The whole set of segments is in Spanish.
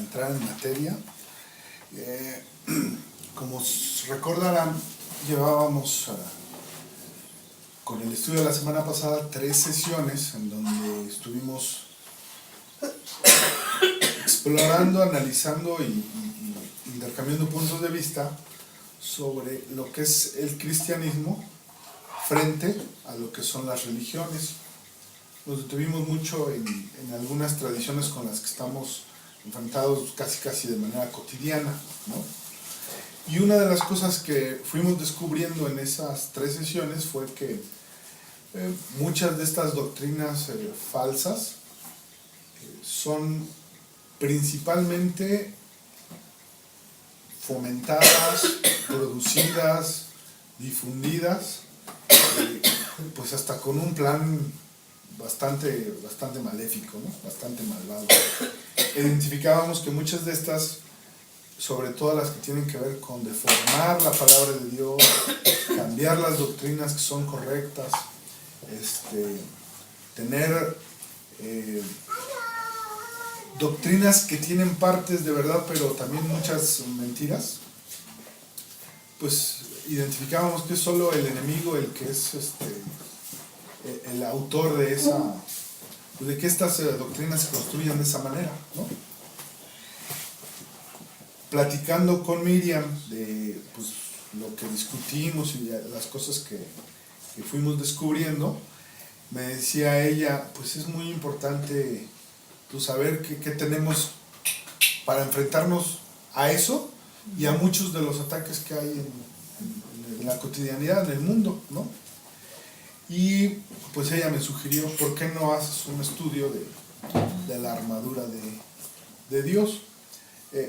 entrar en materia. Como recordarán, llevábamos con el estudio de la semana pasada 3 sesiones en donde estuvimos explorando, analizando y intercambiando puntos de vista sobre lo que es el cristianismo frente a lo que son las religiones. Nos detuvimos mucho en algunas tradiciones con las que estamos enfrentados casi de manera cotidiana, ¿no? Y una de las cosas que fuimos descubriendo en esas 3 sesiones fue que muchas de estas doctrinas falsas son principalmente fomentadas, producidas, difundidas, pues hasta con un plan bastante maléfico, ¿no? Bastante malvado. Identificábamos que muchas de estas, sobre todo las que tienen que ver con deformar la palabra de Dios, cambiar las doctrinas que son correctas, tener doctrinas que tienen partes de verdad pero también muchas mentiras, pues identificábamos que es solo el enemigo el que es el autor de de que estas doctrinas se construyan de esa manera, ¿no? Platicando con Miriam de pues, lo que discutimos y las cosas que fuimos descubriendo, me decía ella, pues es muy importante pues, saber qué tenemos para enfrentarnos a eso y a muchos de los ataques que hay en la cotidianidad, en el mundo, ¿no? Y pues ella me sugirió, ¿por qué no haces un estudio de la armadura de Dios?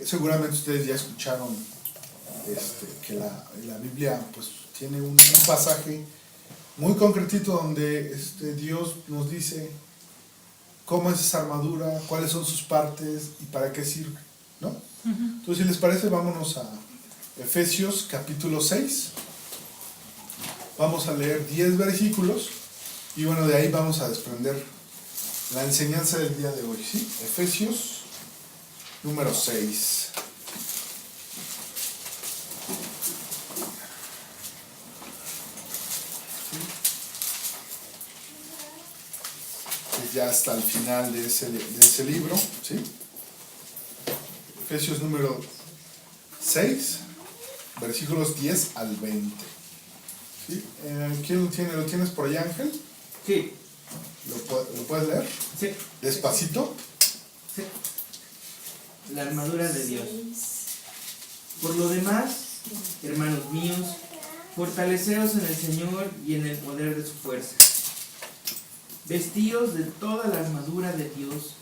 Seguramente ustedes ya escucharon que la Biblia pues, tiene un pasaje muy concretito donde Dios nos dice cómo es esa armadura, cuáles son sus partes y para qué sirve, ¿no? Entonces, si les parece, vámonos a Efesios capítulo 6. Vamos a leer 10 versículos y bueno, de ahí vamos a desprender la enseñanza del día de hoy, ¿sí? Efesios número 6. Ya hasta el final de ese libro, ¿sí? Efesios número 6, versículos 10 al 20. ¿Sí? ¿Quién lo tiene? ¿Lo tienes por allá, Ángel? Sí. ¿Lo puedes leer? Sí. ¿Despacito? Sí. La armadura de Dios. Por lo demás, hermanos míos, fortaleceos en el Señor y en el poder de su fuerza. Vestíos de toda la armadura de Dios,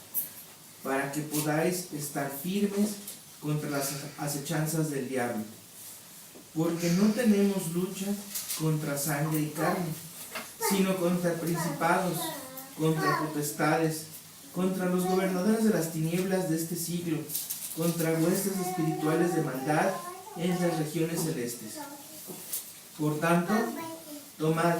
para que podáis estar firmes contra las acechanzas del diablo. Porque no tenemos lucha contra sangre y carne, sino contra principados, contra potestades, contra los gobernadores de las tinieblas de este siglo, contra huestes espirituales de maldad en las regiones celestes. Por tanto, tomad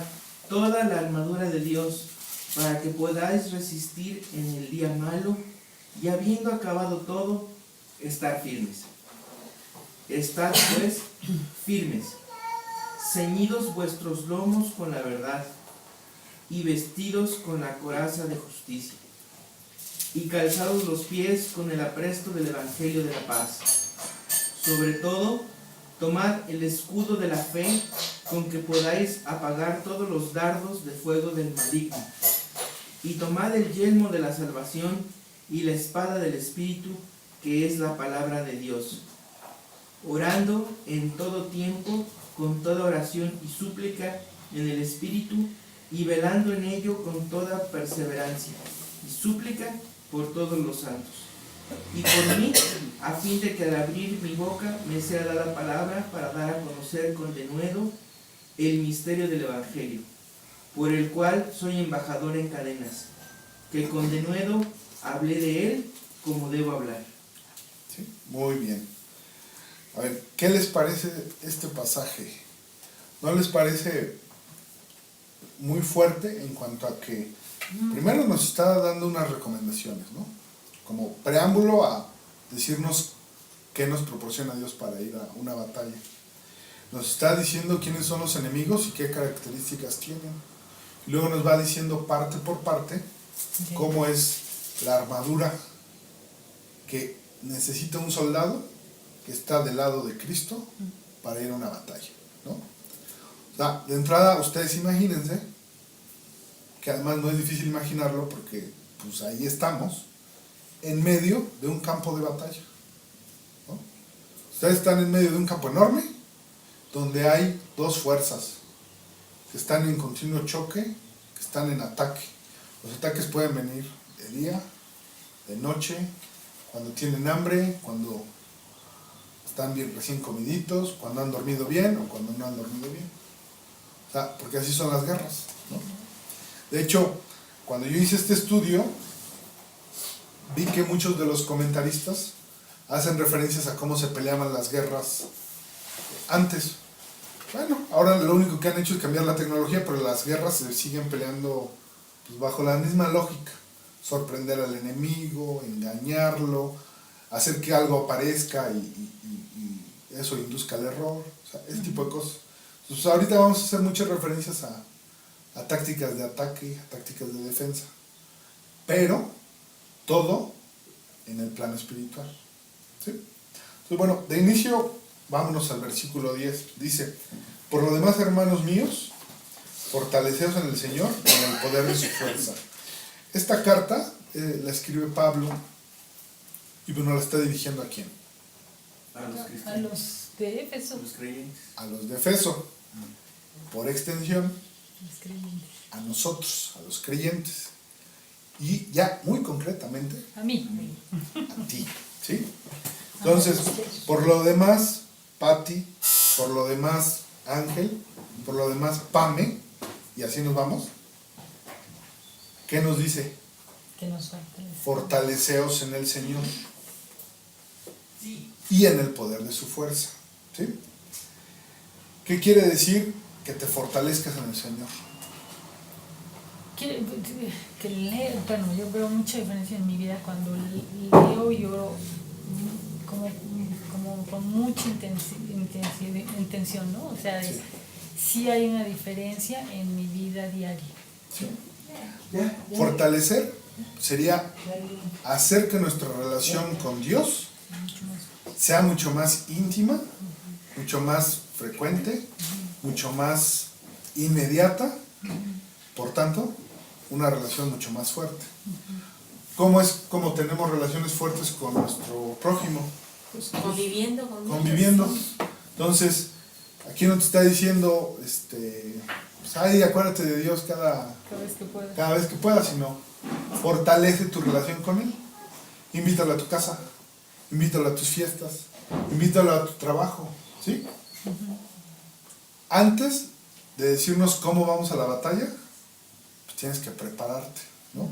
toda la armadura de Dios, para que podáis resistir en el día malo, y habiendo acabado todo, estar firmes. Estad pues firmes, ceñidos vuestros lomos con la verdad, y vestidos con la coraza de justicia, y calzados los pies con el apresto del evangelio de la paz. Sobre todo, tomad el escudo de la fe, con que podáis apagar todos los dardos de fuego del maligno. Y tomad el yelmo de la salvación y la espada del Espíritu, que es la palabra de Dios, orando en todo tiempo con toda oración y súplica en el Espíritu, y velando en ello con toda perseverancia y súplica por todos los santos. Y por mí, a fin de que al abrir mi boca me sea dada palabra para dar a conocer con denuedo el misterio del Evangelio, por el cual soy embajador en cadenas, que con denuedo hablé de él como debo hablar. ¿Sí? Muy bien. A ver, ¿qué les parece este pasaje? ¿No les parece muy fuerte en cuanto a que primero nos está dando unas recomendaciones, ¿no? Como preámbulo a decirnos qué nos proporciona Dios para ir a una batalla. Nos está diciendo quiénes son los enemigos y qué características tienen. Y luego nos va diciendo parte por parte cómo es la armadura que necesita un soldado que está del lado de Cristo para ir a una batalla, ¿no? O sea, de entrada, ustedes imagínense, que además no es difícil imaginarlo porque pues ahí estamos, en medio de un campo de batalla, ¿no? Ustedes están en medio de un campo enorme, donde hay dos fuerzas que están en continuo choque, que están en ataque. Los ataques pueden venir de día, de noche, cuando tienen hambre, cuando están bien recién comiditos, cuando han dormido bien o cuando no han dormido bien. O sea, porque así son las guerras, ¿no? De hecho, cuando yo hice este estudio, vi que muchos de los comentaristas hacen referencias a cómo se peleaban las guerras antes. Bueno, ahora lo único que han hecho es cambiar la tecnología, pero las guerras se siguen peleando pues, bajo la misma lógica. Sorprender al enemigo, engañarlo, hacer que algo aparezca y eso induzca al error, o sea, ese tipo de cosas. Entonces ahorita vamos a hacer muchas referencias a tácticas de ataque, a tácticas de defensa, pero todo en el plano espiritual, ¿sí? Entonces bueno, de inicio vámonos al versículo 10, dice: por lo demás, hermanos míos, fortaleceos en el Señor con el poder de su fuerza. Esta carta la escribe Pablo y bueno, la está dirigiendo ¿a quién? A los A cristianos, los de Éfeso. a los creyentes. A los de Efeso, por extensión Los creyentes. a nosotros, a los creyentes, y ya muy concretamente A mí. a ti, ¿sí? Entonces, por lo demás, Patti, por lo demás, Ángel, por lo demás, Pame, y así nos vamos. ¿Qué nos dice? Que nos fortalece. Fortaleceos en el Señor Sí. y en el poder de su fuerza, ¿sí? ¿Qué quiere decir? Que te fortalezcas en el Señor. Bueno, yo veo mucha diferencia en mi vida cuando leo y oro como con mucha intención, ¿no? O sea, Sí. sí hay una diferencia en mi vida diaria. ¿Sí? Fortalecer sería hacer que nuestra relación con Dios Mucho más. sea mucho más íntima, mucho más frecuente, mucho más inmediata, por tanto, una relación mucho más fuerte. ¿Cómo es como tenemos relaciones fuertes con nuestro prójimo? Pues, Conviviendo con ellos. Conviviendo. Entonces, aquí no te está diciendo, pues, ay, acuérdate de Dios cada vez que pueda. cada vez que puedas, sino fortalece tu relación con Él. Invítalo a tu casa, invítalo a tus fiestas, invítalo a tu trabajo, ¿sí? Antes de decirnos cómo vamos a la batalla, pues tienes que prepararte, ¿no?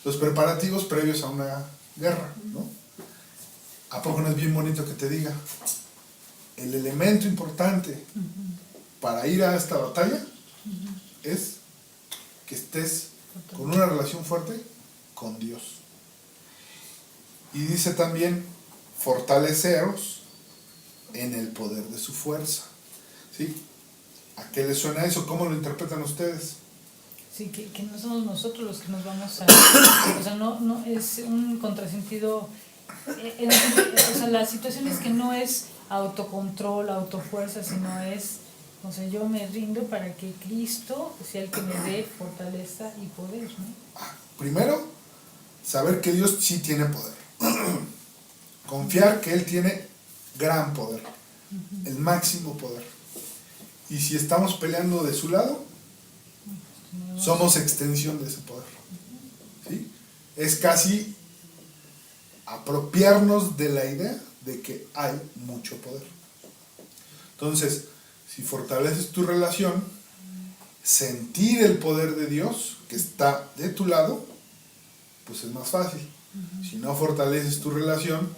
Los preparativos previos a una guerra, ¿no? ¿A poco no es bien bonito que te diga? El elemento importante para ir a esta batalla es que estés con una relación fuerte con Dios. Y dice también, fortaleceros en el poder de su fuerza, ¿sí? ¿A qué les suena eso? ¿Cómo lo interpretan ustedes? Sí, que no somos nosotros los que nos vamos a... O sea, no es un contrasentido. O sea, la situación es que no es autocontrol, autofuerza, sino es, o sea, yo me rindo para que Cristo sea el que me dé fortaleza y poder, ¿no? Primero, saber que Dios sí tiene poder. Confiar que Él tiene gran poder, el máximo poder. Y si estamos peleando de su lado, somos extensión de ese poder, ¿sí? Es casi apropiarnos de la idea de que hay mucho poder. Entonces, si fortaleces tu relación, sentir el poder de Dios que está de tu lado, pues es más fácil. Si no fortaleces tu relación,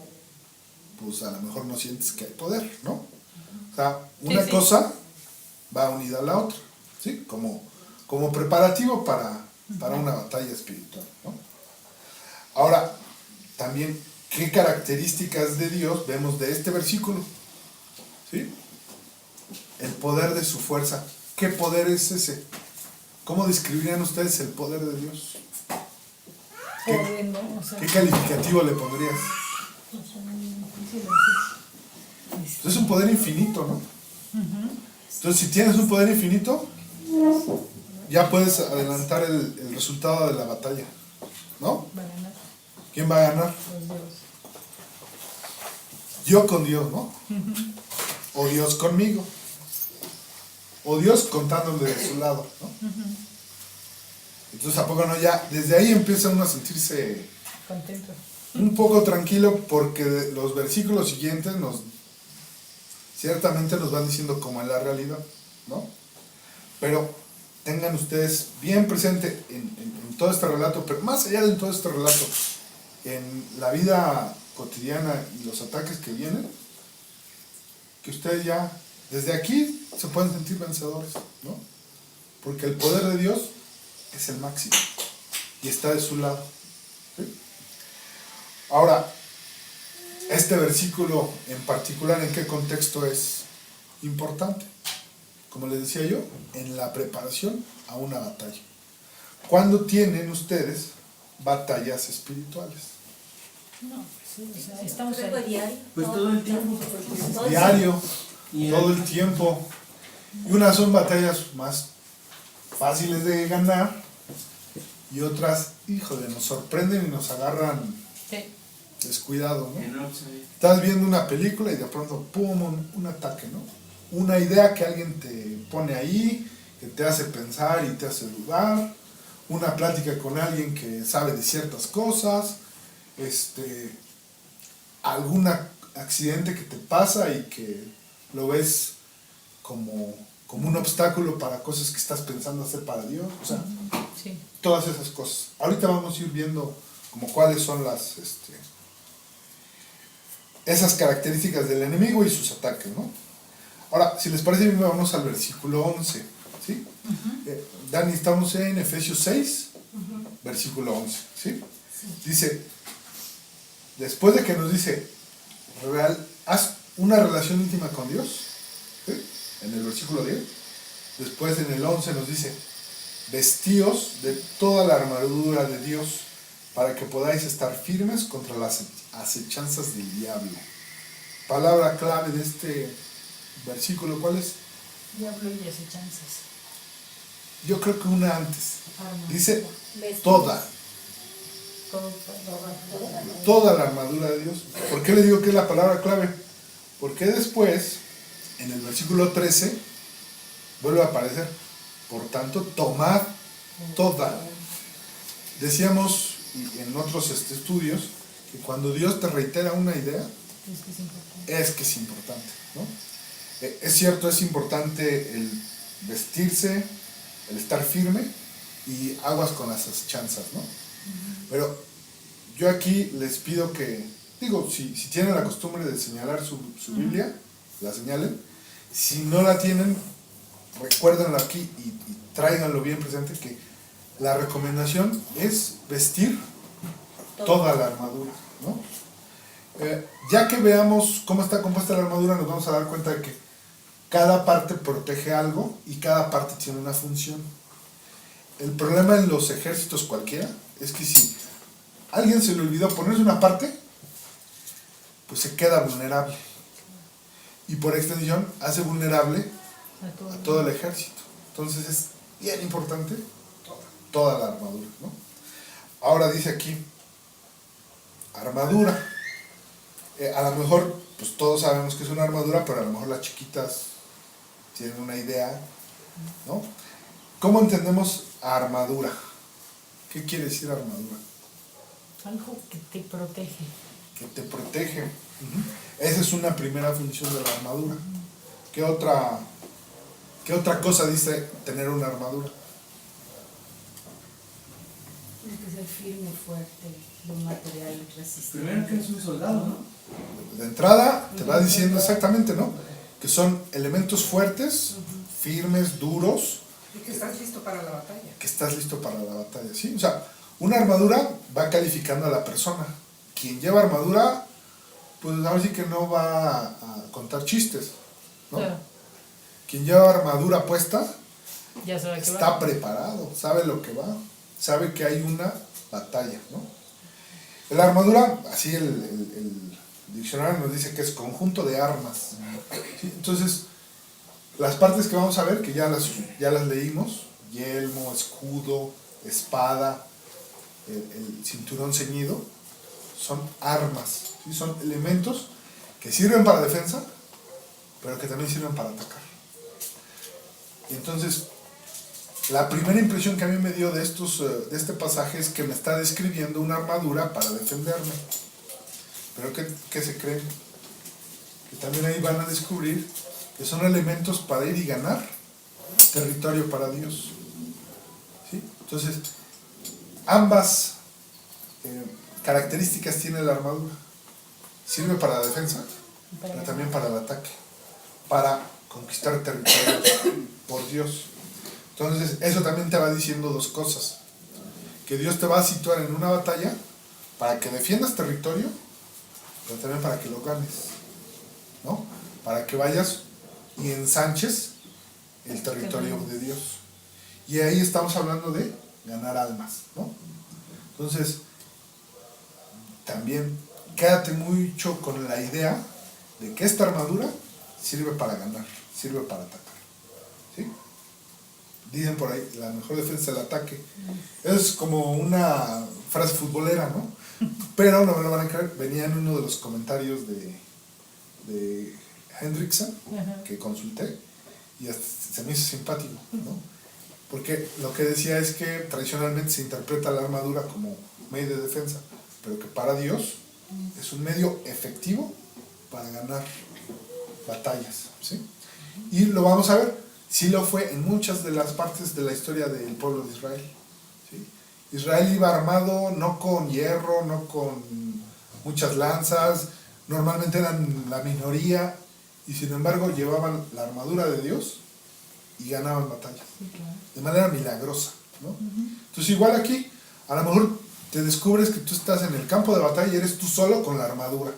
pues a lo mejor no sientes que hay poder, ¿no? O sea, una Sí. cosa va unida a la otra, ¿sí? Como preparativo para una batalla espiritual, ¿no? Ahora, también ¿qué características de Dios vemos de este versículo? ¿Sí? El poder de su fuerza. ¿Qué poder es ese? ¿Cómo describirían ustedes el poder de Dios? Poder, ¿no? O sea, ¿Qué calificativo le pondrías? o sea, difícil decir. Es un poder infinito, ¿no? Entonces, si tienes un poder infinito, ya puedes adelantar el resultado de la batalla, ¿no? Va a ganar ¿Quién va a ganar? los dioses. Yo con Dios, ¿no? O Dios conmigo. O Dios contándole de su lado, ¿no? Entonces, ¿a poco no? Ya desde ahí empieza uno a sentirse Contento. un poco tranquilo, porque los versículos siguientes ciertamente nos van diciendo cómo es la realidad, ¿no? Pero tengan ustedes bien presente en todo este relato, pero más allá de todo este relato, en la vida cotidiana y los ataques que vienen, que ustedes ya desde aquí se pueden sentir vencedores, ¿no? Porque el poder de Dios es el máximo y está de su lado, ¿sí? Ahora, este versículo en particular, ¿en qué contexto es importante? Como les decía yo, en la preparación a una batalla. ¿Cuándo tienen ustedes batallas espirituales? No, pues sí, o sea, estamos Creo que ahí. diario. Pues todo el tiempo. Todo el Diario, Y todo el tiempo. Y unas son batallas más fáciles de ganar y otras, híjole, nos sorprenden y nos agarran Sí. descuidado, ¿no? en Oxford. Estás viendo una película y de pronto, ¡pum!, un ataque, ¿no? Una idea que alguien te pone ahí, que te hace pensar y te hace dudar, una plática con alguien que sabe de ciertas cosas, algún accidente que te pasa y que lo ves como un obstáculo para cosas que estás pensando hacer para Dios, o sea, Sí. todas esas cosas. Ahorita vamos a ir viendo como cuáles son esas características del enemigo y sus ataques, ¿no? Ahora, si les parece bien, vamos al versículo 11, ¿sí? Dani, estamos en Efesios 6, versículo 11, ¿sí? Dice, después de que nos dice, haz una relación íntima con Dios, ¿sí? En el versículo 10, después en el 11 nos dice, vestíos de toda la armadura de Dios para que podáis estar firmes contra las acechanzas del diablo. Palabra clave de este versículo, ¿cuál es? Diablo y acechanzas. Yo creo que una antes. Dice Vestidos. toda Todo la armadura de Dios. ¿Por qué le digo que es la palabra clave? Porque después, en el versículo 13, vuelve a aparecer, por tanto, tomad toda. Decíamos en otros estudios que cuando Dios te reitera una idea, es que es importante. es que es importante, ¿no? Es cierto, es importante el vestirse, el estar firme y aguas con las acechanzas, ¿no? Pero yo aquí les pido que, digo, si tienen la costumbre de señalar su Biblia, la señalen. Si no la tienen, recuérdenlo aquí y tráiganlo bien presente, que la recomendación es vestir toda la armadura, ¿no? Ya que veamos cómo está compuesta la armadura, nos vamos a dar cuenta de que cada parte protege algo y cada parte tiene una función. El problema en los ejércitos cualquiera es que si a alguien se le olvidó ponerse una parte, pues se queda vulnerable. Y por extensión hace vulnerable a todo el ejército. Entonces es bien importante toda la armadura, ¿no? Ahora dice aquí, armadura. A lo mejor, pues todos sabemos que es una armadura, pero a lo mejor las chiquitas tienen una idea, ¿no? ¿Cómo entendemos armadura? ¿Qué quiere decir armadura? Algo que te protege. Que te protege. Esa es una primera función de la armadura. ¿Qué otra cosa dice tener una armadura? Tiene que ser firme, fuerte, de un material resistente. Primero que es un soldado, ¿no? De entrada te va diciendo exactamente, ¿no? Que son elementos fuertes, firmes, duros, Y que estás listo para la batalla. que estás listo para la batalla, ¿sí? O sea, una armadura va calificando a la persona. quien lleva armadura, pues ahora sí que no va a contar chistes, ¿no? Claro. Quien lleva armadura puesta Ya sabe que está va. preparado, sabe lo que va, sabe que hay una batalla, ¿no? La armadura, así el diccionario nos dice que es conjunto de armas, ¿sí? Entonces, las partes que vamos a ver, que ya las leímos, yelmo, escudo, espada, el cinturón ceñido, son armas, ¿sí? Son elementos que sirven para defensa, pero que también sirven para atacar. Y entonces, la primera impresión que a mí me dio de este pasaje es que me está describiendo una armadura para defenderme. Pero ¿qué se creen? Que también ahí van a descubrir que son elementos para ir y ganar territorio para Dios. ¿Sí? Entonces, ambas características tiene la armadura. Sirve para la defensa, pero también para el ataque, para conquistar territorios por Dios. Entonces, eso también te va diciendo dos cosas. Que Dios te va a situar en una batalla para que defiendas territorio, pero también para que lo ganes, ¿no? Para que vayas y ensanches el territorio de Dios. Y ahí estamos hablando de ganar almas, ¿no? Entonces, también quédate mucho con la idea de que esta armadura sirve para ganar, sirve para atacar, ¿sí? Dicen por ahí, la mejor defensa es el ataque. Es como una frase futbolera, ¿no? Pero no me lo van a creer, venía en uno de los comentarios de Hendrickson, que consulté, y hasta se me hizo simpático, ¿no? Porque lo que decía es que tradicionalmente se interpreta la armadura como medio de defensa, pero que para Dios es un medio efectivo para ganar batallas, ¿sí? Y lo vamos a ver. Sí lo fue en muchas de las partes de la historia del pueblo de Israel, ¿sí? Israel iba armado no con hierro, no con muchas lanzas, normalmente eran la minoría, y sin embargo llevaban la armadura de Dios y ganaban batallas, de manera milagrosa, ¿no? Entonces igual aquí, a lo mejor te descubres que tú estás en el campo de batalla y eres tú solo con la armadura.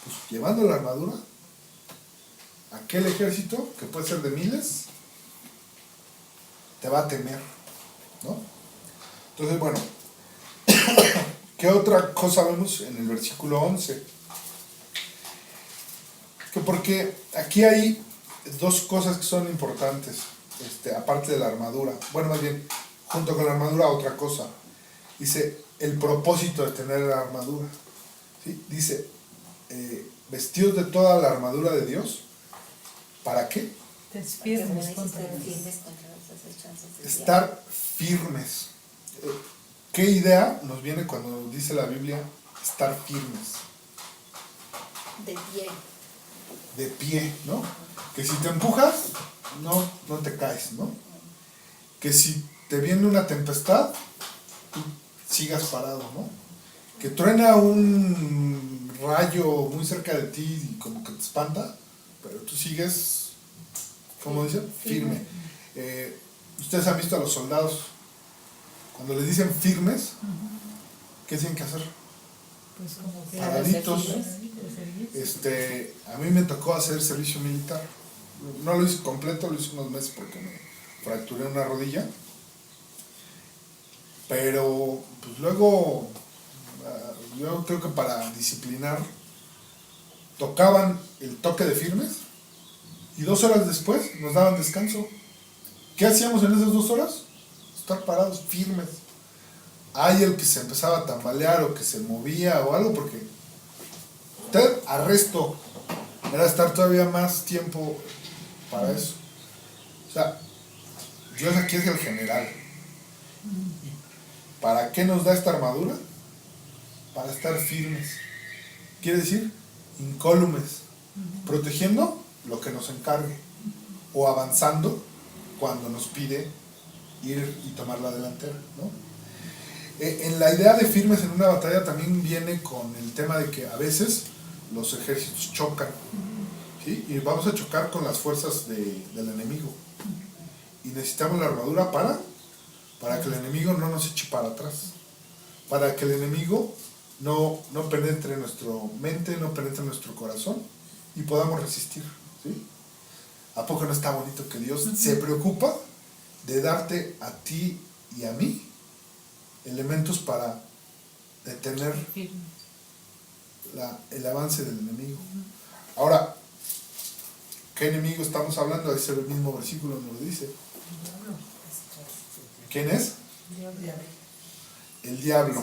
Pues llevando la armadura, aquel ejército, que puede ser de miles, te va a temer, ¿no? Entonces, bueno, ¿qué otra cosa vemos en el versículo 11? Que porque aquí hay dos cosas que son importantes, aparte de la armadura. Bueno, más bien, junto con la armadura, otra cosa. Dice, el propósito de tener la armadura, ¿sí? Dice, vestidos de toda la armadura de Dios. ¿Para qué? Firmes contra estar Dios. firmes contra las acechanzas del Estar firmes. ¿Qué idea nos viene cuando dice la Biblia estar firmes? diablo. De pie. De pie, ¿no? Que si te empujas, no te caes, ¿no? Que si te viene una tempestad, tú sigas parado, ¿no? Que truena un rayo muy cerca de ti y como que te espanta, pero tú sigues, ¿cómo dice? Firme. Ustedes han visto a los soldados, cuando les dicen firmes, ¿qué tienen que hacer? Pues como que Paraditos. A mí me tocó hacer servicio militar. No lo hice completo, lo hice unos meses porque me fracturé una rodilla. Pero, pues luego, yo creo que para disciplinar, tocaban el toque de firmes y 2 horas después nos daban descanso. ¿Qué hacíamos en esas 2 horas? Estar parados, firmes. Hay el que se empezaba a tambalear o que se movía o algo, porque arresto era estar todavía más tiempo para eso. O sea, Dios aquí es el general. ¿Para qué nos da esta armadura? Para estar firmes. Quiere decir, incólumes, protegiendo lo que nos encargue, o avanzando cuando nos pide ir y tomar la delantera, ¿no? En la idea de firmes en una batalla también viene con el tema de que a veces los ejércitos chocan, ¿sí? Y vamos a chocar con las fuerzas del enemigo, y necesitamos la armadura para que el enemigo no nos eche para atrás, para que el enemigo no penetre en nuestra mente, no penetre en nuestro corazón y podamos resistir, ¿sí? ¿A poco no está bonito que Dios se preocupa de darte a ti y a mí elementos para detener Firme. el avance del enemigo? Ahora, ¿qué enemigo estamos hablando? Ese es el mismo versículo nos lo dice. ¿Quién es? El diablo,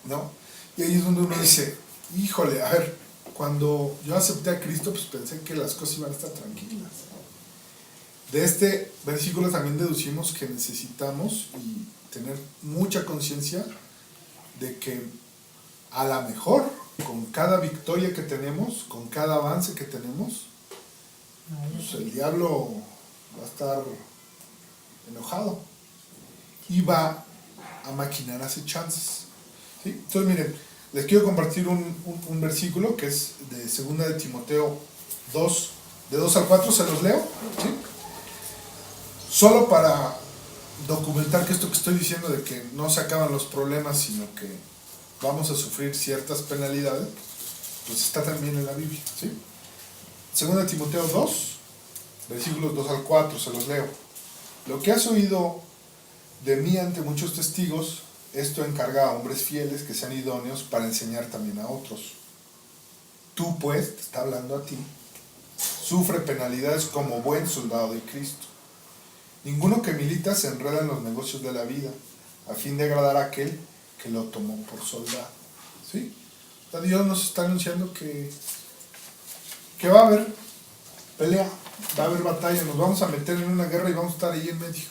¿no? Y ahí es donde uno dice, híjole, a ver, cuando yo acepté a Cristo, pues pensé que las cosas iban a estar tranquilas. De este versículo también deducimos que necesitamos y tener mucha conciencia de que a lo mejor con cada victoria que tenemos, con cada avance que tenemos, pues el diablo va a estar enojado y va a maquinar acechanzas, ¿sí? Entonces miren, les quiero compartir un versículo que es de 2 de Timoteo 2, de 2 al 4, se los leo, ¿sí? Solo para documentar que esto que estoy diciendo de que no se acaban los problemas, sino que vamos a sufrir ciertas penalidades, pues está también en la Biblia, ¿sí? 2 de Timoteo 2, versículos 2 al 4, se los leo. Lo que has oído de mí ante muchos testigos, esto encarga a hombres fieles que sean idóneos para enseñar también a otros. Tú pues, te está hablando a ti, sufre penalidades como buen soldado de Cristo. Ninguno que milita se enreda en los negocios de la vida, a fin de agradar a aquel que lo tomó por soldado, ¿sí? O sea, Dios nos está anunciando que va a haber pelea, va a haber batalla, nos vamos a meter en una guerra y vamos a estar ahí en medio,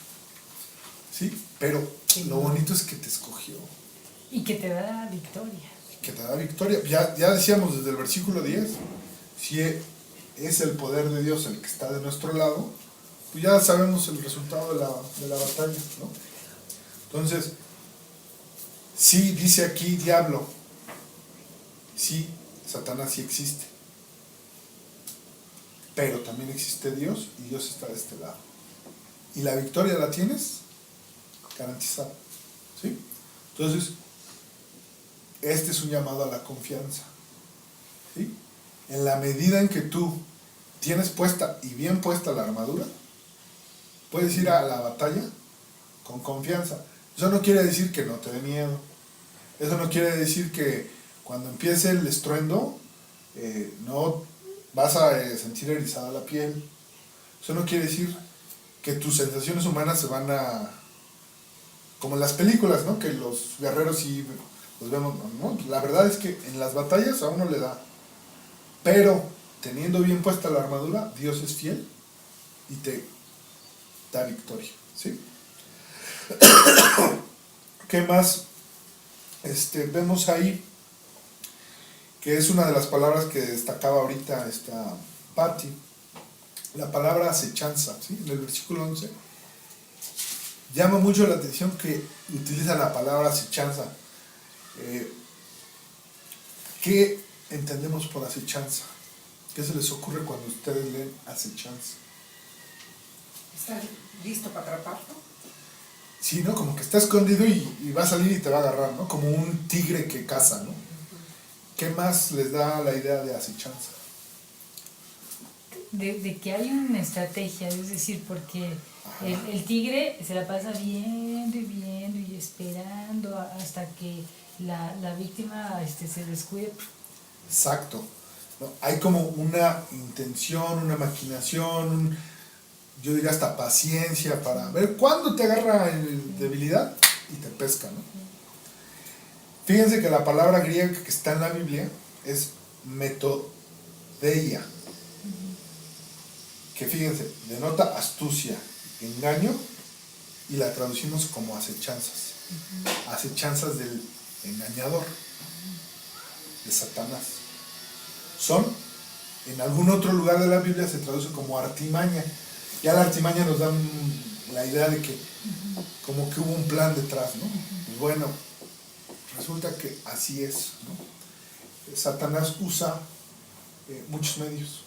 ¿sí? Pero lo bonito es que te escogió Y que te da victoria. y que te da victoria. Ya decíamos desde el versículo 10, si es el poder de Dios el que está de nuestro lado, pues ya sabemos el resultado de la batalla, ¿no? Entonces, sí dice aquí diablo, sí, Satanás sí existe, pero también existe Dios y Dios está de este lado. Y la victoria la tienes garantizada, ¿sí? Entonces, este es un llamado a la confianza, ¿sí? En la medida en que tú tienes puesta y bien puesta la armadura, puedes ir a la batalla con confianza. Eso no quiere decir que no te dé miedo. Eso no quiere decir que cuando empiece el estruendo no vas a sentir erizada la piel. Eso no quiere decir que tus sensaciones humanas se van a... como en las películas, ¿no? Que los guerreros sí los vemos, ¿no? La verdad es que en las batallas a uno le da. Pero teniendo bien puesta la armadura, Dios es fiel y te da victoria, ¿sí? ¿Qué más? Vemos ahí que es una de las palabras que destacaba ahorita esta Patti, la palabra acechanza, ¿sí? En el versículo 11 llama mucho la atención que utiliza la palabra acechanza. ¿Qué entendemos por acechanza? ¿Qué se les ocurre cuando ustedes leen acechanza? ¿Está listo para atraparlo? Sí, ¿no? Como que está escondido y va a salir y te va a agarrar, ¿no? Como un tigre que caza, ¿no? ¿Qué más les da la idea de acechanza? De que hay una estrategia, es decir, porque el tigre se la pasa viendo y esperando hasta que la víctima se descuide. Exacto, ¿no? Hay como una intención, una maquinación, yo diría hasta paciencia para ver cuándo te agarra en debilidad y te pesca, ¿no? Fíjense que la palabra griega que está en la Biblia es metodeia, que fíjense, denota astucia, engaño, y la traducimos como acechanzas. Acechanzas del engañador, de Satanás. Son, en algún otro lugar de la Biblia se traduce como artimaña. Ya la artimaña nos da la idea de que como que hubo un plan detrás, ¿no? Pues bueno, resulta que así es, ¿no? Satanás usa muchos medios.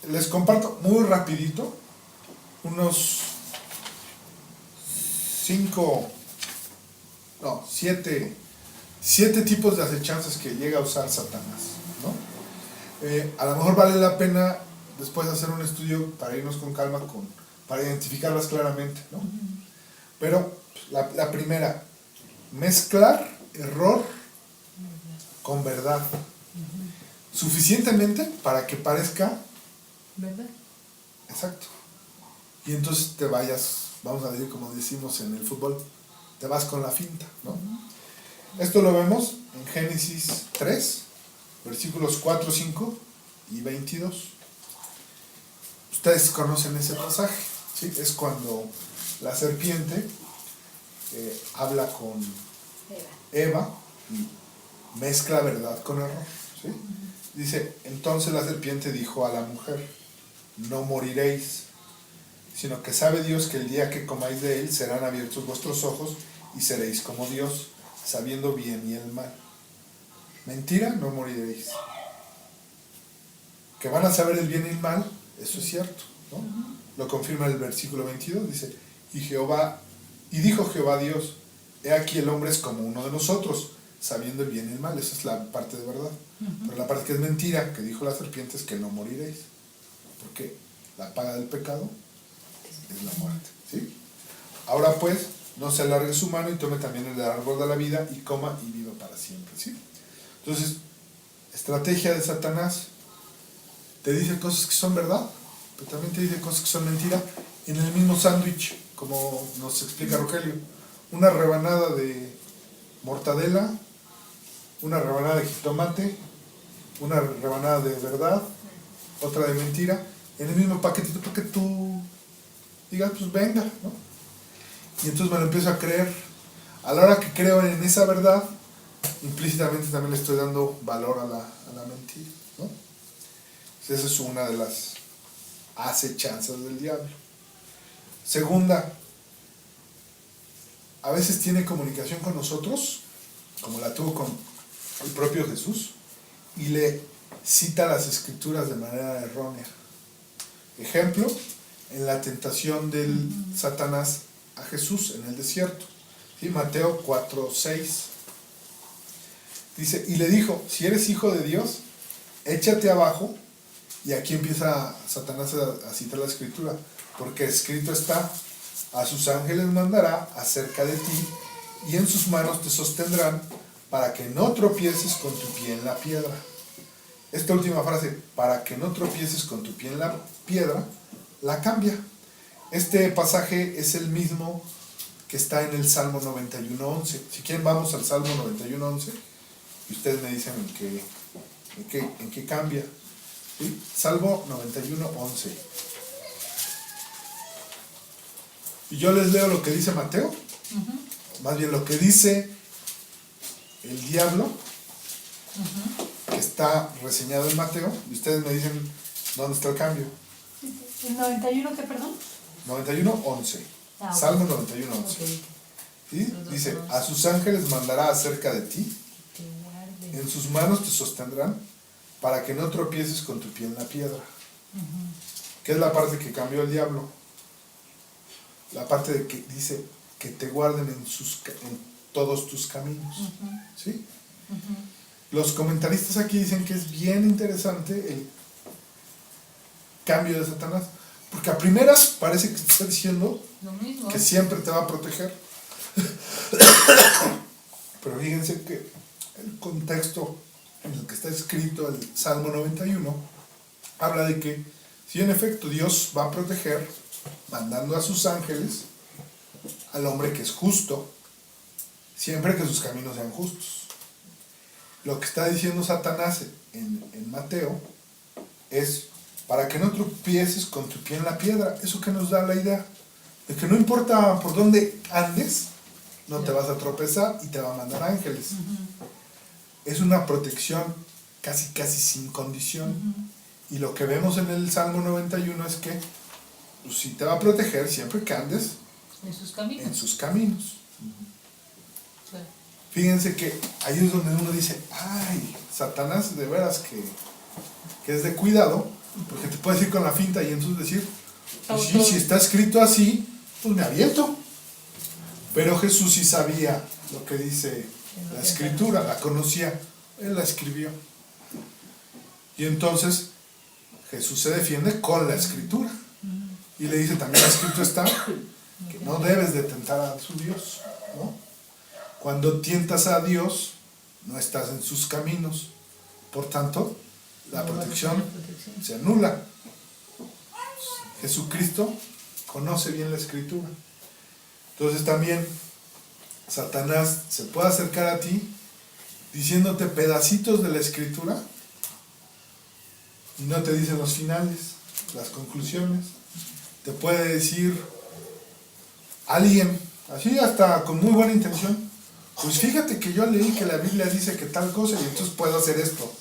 Les comparto muy rapidito unos 7 7 tipos de acechanzas que llega a usar Satanás, ¿no? A lo mejor vale la pena después hacer un estudio para irnos con calma, para identificarlas claramente, ¿no? Pero la primera, mezclar error con verdad. Suficientemente para que parezca ¿Verdad? exacto. Y entonces te vayas, vamos a decir como decimos en el fútbol, te vas con la finta, ¿no? Esto lo vemos en Génesis 3, versículos 4, 5 y 22. Ustedes conocen ese pasaje, ¿sí? Es cuando la serpiente habla con Eva y mezcla verdad con error, ¿sí? Dice, entonces la serpiente dijo a la mujer, no moriréis, sino que sabe Dios que el día que comáis de él serán abiertos vuestros ojos y seréis como Dios, sabiendo bien y el mal. Mentira, no moriréis. Que van a saber el bien y el mal, eso es cierto, ¿no? Lo confirma el versículo 22, dice, y dijo Jehová Dios, he aquí el hombre es como uno de nosotros, sabiendo el bien y el mal. Esa es la parte de verdad. Pero la parte que es mentira, que dijo la serpiente, es que no moriréis. Porque la paga del pecado es la muerte, ¿sí? Ahora pues, no se alargue su mano y tome también el árbol de la vida y coma y viva para siempre, ¿sí? Entonces, estrategia de Satanás, te dice cosas que son verdad, pero también te dice cosas que son mentira en el mismo sándwich, como nos explica Rogelio. Una rebanada de mortadela, una rebanada de jitomate, una rebanada de verdad, otra de mentira, en el mismo paquetito para que tú digas, pues venga, ¿no? Y entonces me lo empiezo a creer. A la hora que creo en esa verdad, implícitamente también le estoy dando valor a la mentira, ¿no? Esa es una de las acechanzas del diablo. Segunda, a veces tiene comunicación con nosotros, como la tuvo con el propio Jesús, y le cita las escrituras de manera errónea. Ejemplo, en la tentación del Satanás a Jesús en el desierto, ¿sí? Mateo 4:6 dice, y le dijo, si eres hijo de Dios, échate abajo, y aquí empieza Satanás a citar la escritura, porque escrito está, a sus ángeles mandará acerca de ti, y en sus manos te sostendrán, para que no tropieces con tu pie en la piedra. Esta última frase, para que no tropieces con tu pie en la piedra, la cambia. Este pasaje es el mismo que está en el Salmo 91:11. Si quieren vamos al Salmo 91:11 y ustedes me dicen en qué cambia, ¿sí? Salmo 91:11. Y yo les leo lo que dice Mateo, más bien lo que dice el diablo, que está reseñado en Mateo, y ustedes me dicen dónde está el cambio. ¿El 91 qué, perdón? 91:11. Ah, Salmo 91:11. Okay. ¿Sí? Dice, a sus ángeles mandará acerca de ti, Que guarde. en sus manos te sostendrán, para que no tropieces con tu pie en la piedra. ¿Qué es la parte que cambió el diablo? La parte de que dice que te guarden en todos tus caminos. ¿Sí? Los comentaristas aquí dicen que es bien interesante el cambio de Satanás, porque a primeras parece que te está diciendo Lo mismo. que siempre te va a proteger. Pero fíjense que el contexto en el que está escrito el Salmo 91 habla de que si en efecto Dios va a proteger mandando a sus ángeles al hombre que es justo, siempre que sus caminos sean justos. Lo que está diciendo Satanás en Mateo es para que no tropieces con tu pie en la piedra. Eso que nos da la idea de que no importa por dónde andes, no te vas a tropezar y te va a mandar ángeles. Es una protección casi sin condición. Y lo que vemos en el Salmo 91 es que pues, si te va a proteger siempre que andes En sus caminos. en sus caminos. Claro. Fíjense que ahí es donde uno dice, ay, Satanás de veras que es de cuidado, porque te puedes ir con la finta y entonces decir, pues sí, si está escrito así, pues me aviento. Pero Jesús sí sabía lo que dice la escritura, la conocía, él la escribió. Y entonces Jesús se defiende con la escritura. Y le dice también, escrito está, que no debes de tentar a su Dios, ¿no? Cuando tientas a Dios, no estás en sus caminos. Por tanto, la protección se anula. Jesucristo conoce bien la escritura. Entonces también Satanás se puede acercar a ti diciéndote pedacitos de la escritura y no te dice los finales, las conclusiones. Te puede decir alguien, así hasta con muy buena intención, pues fíjate que yo leí que la Biblia dice que tal cosa y entonces puedo hacer esto.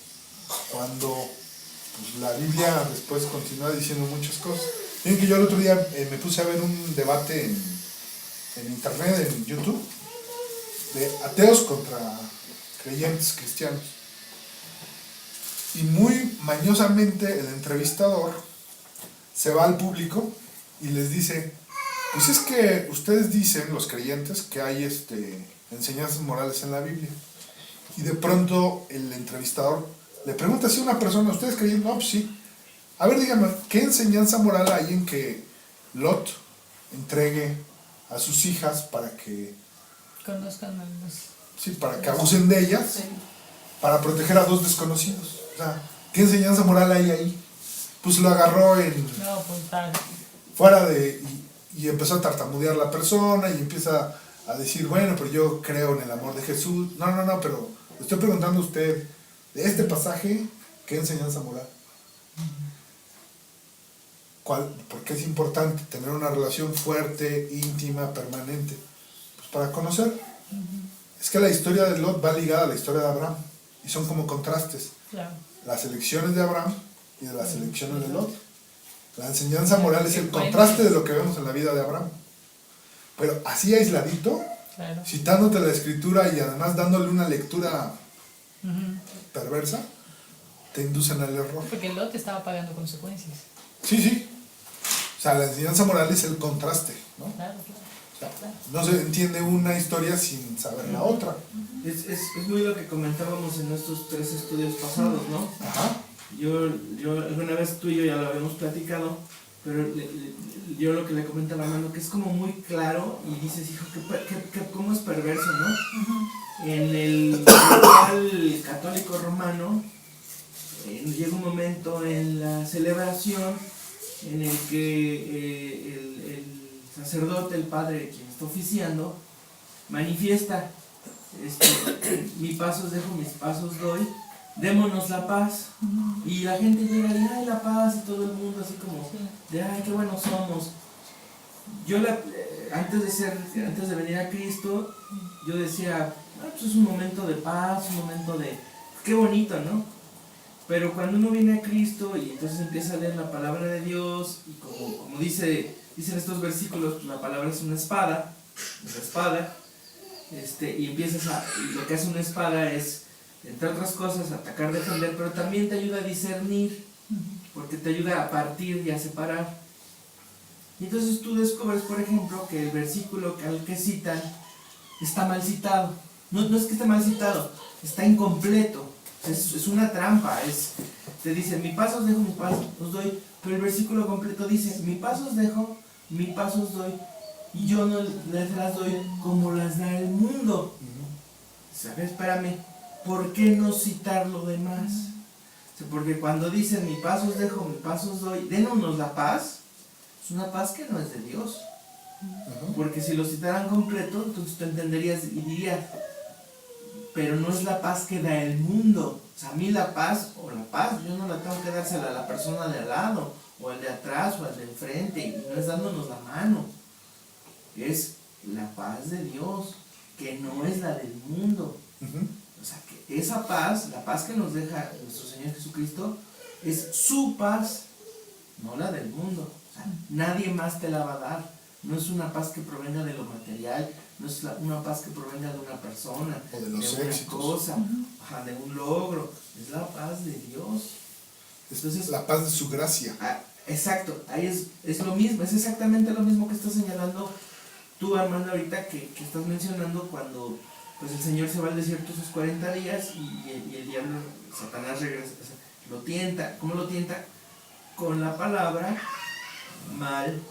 Cuando pues, la Biblia después continúa diciendo muchas cosas. Miren que yo el otro día me puse a ver un debate en internet, en YouTube, de ateos contra creyentes cristianos. Y muy mañosamente el entrevistador se va al público y les dice, pues es que ustedes dicen, los creyentes, que hay enseñanzas morales en la Biblia. Y de pronto el entrevistador le pregunta si una persona, ¿ustedes creen? No, pues sí. A ver, díganme, ¿qué enseñanza moral hay en que Lot entregue a sus hijas para que Conozcan a los... sí, para que abusen de ellas, para proteger a dos desconocidos? O sea, ¿qué enseñanza moral hay ahí? Pues lo agarró No, pues tal. fuera de... Y empezó a tartamudear la persona y empieza a decir, bueno, pero yo creo en el amor de Jesús. No, pero le estoy preguntando a usted, de este pasaje, ¿qué enseñanza moral? ¿Por qué es importante tener una relación fuerte, íntima, permanente? Pues para conocer. Es que la historia de Lot va ligada a la historia de Abraham y son como contrastes. Claro. Las elecciones de Abraham y de las elecciones de Lot. La enseñanza moral es el contraste de lo que vemos en la vida de Abraham. Pero así aisladito, Claro. citándote la escritura y además dándole una lectura perversa, te inducen al error. Porque Lot estaba pagando consecuencias. Sí. O sea, la enseñanza moral es el contraste, ¿no? Claro. O sea, no se entiende una historia sin saber la otra. Es muy lo que comentábamos en nuestros 3 estudios pasados, ¿no? Ajá. Yo alguna vez tú y yo ya lo habíamos platicado, pero yo lo que le comento a la mano, que es como muy claro y dices, hijo, ¿cómo es perverso, no? En el ritual católico romano, llega un momento en la celebración en el que el sacerdote, el padre, quien está oficiando, manifiesta, mi paz os dejo, mis pasos doy, démonos la paz. Y la gente llega y ay, la paz, y todo el mundo así como de ay, qué buenos somos. Yo antes de venir a Cristo, yo decía, pues es un momento de paz, un momento de qué bonito, ¿no? Pero cuando uno viene a Cristo y entonces empieza a leer la palabra de Dios, y como dicen estos versículos, pues la palabra es una espada, y y lo que hace una espada es, entre otras cosas, atacar, defender, pero también te ayuda a discernir, porque te ayuda a partir y a separar. Y entonces tú descubres, por ejemplo, que el versículo al que citan está mal citado. No es que esté mal citado, está incompleto. Es una trampa. Te dice, mi paz os dejo, mi paz os doy, pero el versículo completo dice, mi paz os dejo, mi paz os doy, y yo no les las doy como las da el mundo. ¿Sabes? Espérame, ¿por qué no citar lo demás? Porque cuando dicen, mi paz os dejo, mi paz os doy, démonos la paz, es una paz que no es de Dios. Porque si lo citaran completo, entonces tú entenderías y dirías, pero no es la paz que da el mundo. O sea, a mí la paz, yo no la tengo que dársela a la persona de al lado, o al de atrás, o al de enfrente, y no es dándonos la mano. Es la paz de Dios, que no es la del mundo. O sea, que esa paz, la paz que nos deja nuestro Señor Jesucristo, es su paz, no la del mundo. O sea, nadie más te la va a dar. No es una paz que provenga de lo material, no es una paz que provenga de una persona, o de los una éxitos, cosa, de un logro. Es la paz de Dios. Entonces, la paz de su gracia. Exacto, ahí es lo mismo, es exactamente lo mismo que estás señalando tú, Armando, ahorita que estás mencionando cuando pues el Señor se va al desierto esos 40 días y el diablo, Satanás regresa, o sea, lo tienta. ¿Cómo lo tienta? Con la palabra mal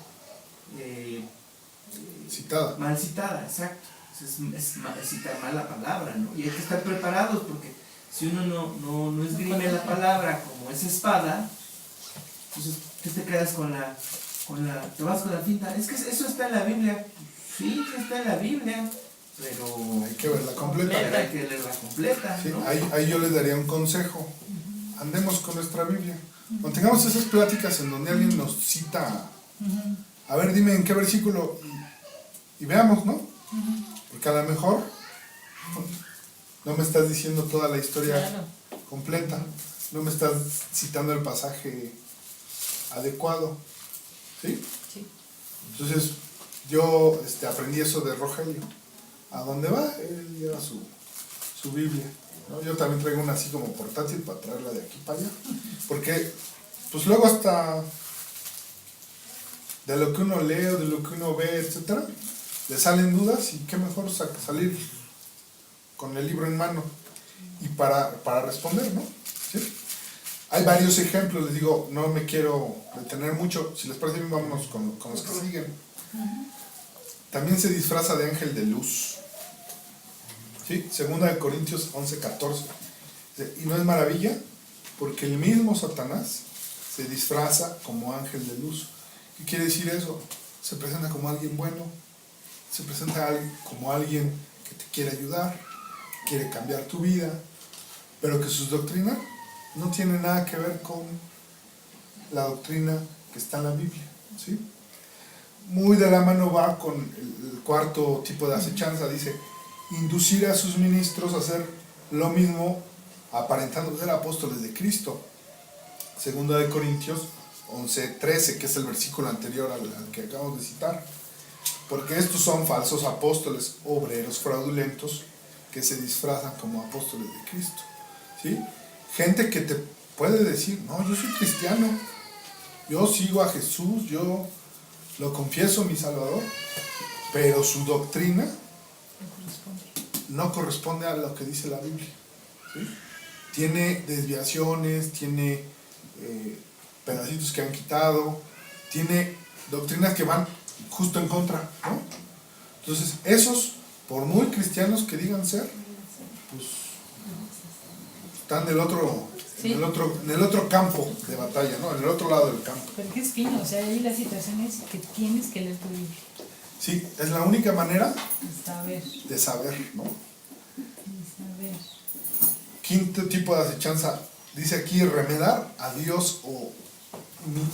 Citada. mal citada, exacto. Es citar mal la palabra, ¿no? Y hay que estar preparados porque si uno no esgrime la palabra como esa espada, entonces tú te quedas te vas con la finta. Es que eso está en la Biblia. Sí, está en la Biblia, pero Hay que verla completa. hay que leerla completa, Sí, ¿no? ahí yo les daría un consejo. Andemos con nuestra Biblia. Cuando tengamos esas pláticas en donde alguien nos cita, a ver, dime en qué versículo, y veamos, ¿no? Porque a lo mejor no me estás diciendo toda la historia Claro. completa, no me estás citando el pasaje adecuado, ¿sí? Sí. Entonces, yo aprendí eso de Rogelio. ¿A dónde va? Él lleva su Biblia, ¿no? Yo también traigo una así como portátil para traerla de aquí para allá. Porque, pues luego hasta de lo que uno lee o de lo que uno ve, etcétera, le salen dudas y qué mejor salir con el libro en mano y para responder, ¿no? ¿Sí? Hay varios ejemplos, les digo, no me quiero detener mucho. Si les parece bien, vámonos con los que siguen. También se disfraza de ángel de luz. ¿Sí? Segunda de Corintios 11:14. Y no es maravilla, porque el mismo Satanás se disfraza como ángel de luz. ¿Qué quiere decir eso? Se presenta como alguien bueno, se presenta como alguien que te quiere ayudar, quiere cambiar tu vida, pero que sus doctrinas no tienen nada que ver con la doctrina que está en la Biblia, ¿sí? Muy de la mano va con el cuarto tipo de acechanza, dice, inducir a sus ministros a hacer lo mismo aparentando ser apóstoles de Cristo. Segunda de Corintios 11:13, que es el versículo anterior al que acabamos de citar. Porque estos son falsos apóstoles, obreros fraudulentos, que se disfrazan como apóstoles de Cristo, ¿sí? Gente que te puede decir, no, yo soy cristiano, yo sigo a Jesús, yo lo confieso mi Salvador, pero su doctrina no corresponde a lo que dice la Biblia, ¿sí? Tiene desviaciones, tiene pedacitos que han quitado, tiene doctrinas que van justo en contra, ¿no? Entonces, esos, por muy cristianos que digan ser, pues están del otro, Sí. en el otro campo de batalla, ¿no? En el otro lado del campo. Pero qué espino, o sea, ahí la situación es que tienes que leer tu Biblia. Sí, es la única manera Saber. de saber, ¿no? Saber. Quinto tipo de acechanza, dice aquí remedar a Dios o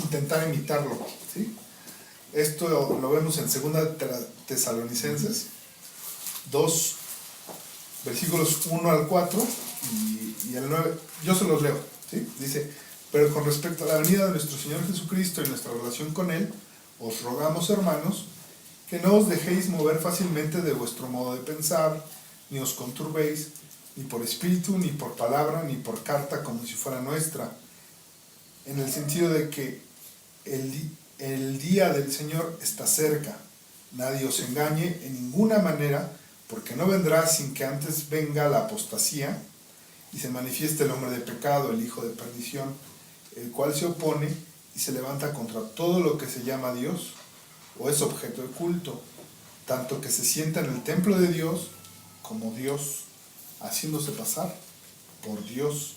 intentar imitarlo, ¿sí? Esto lo vemos en 2 Tesalonicenses 2, versículos 1 al 4 y el 9, yo se los leo, ¿sí? Dice, pero con respecto a la venida de nuestro Señor Jesucristo y nuestra relación con Él, os rogamos, hermanos, que no os dejéis mover fácilmente de vuestro modo de pensar, ni os conturbéis, ni por espíritu, ni por palabra, ni por carta, como si fuera nuestra, en el sentido de que el día del Señor está cerca. Nadie os engañe en ninguna manera, porque no vendrá sin que antes venga la apostasía y se manifieste el hombre de pecado, el hijo de perdición, el cual se opone y se levanta contra todo lo que se llama Dios o es objeto de culto, tanto que se sienta en el templo de Dios como Dios, haciéndose pasar por Dios.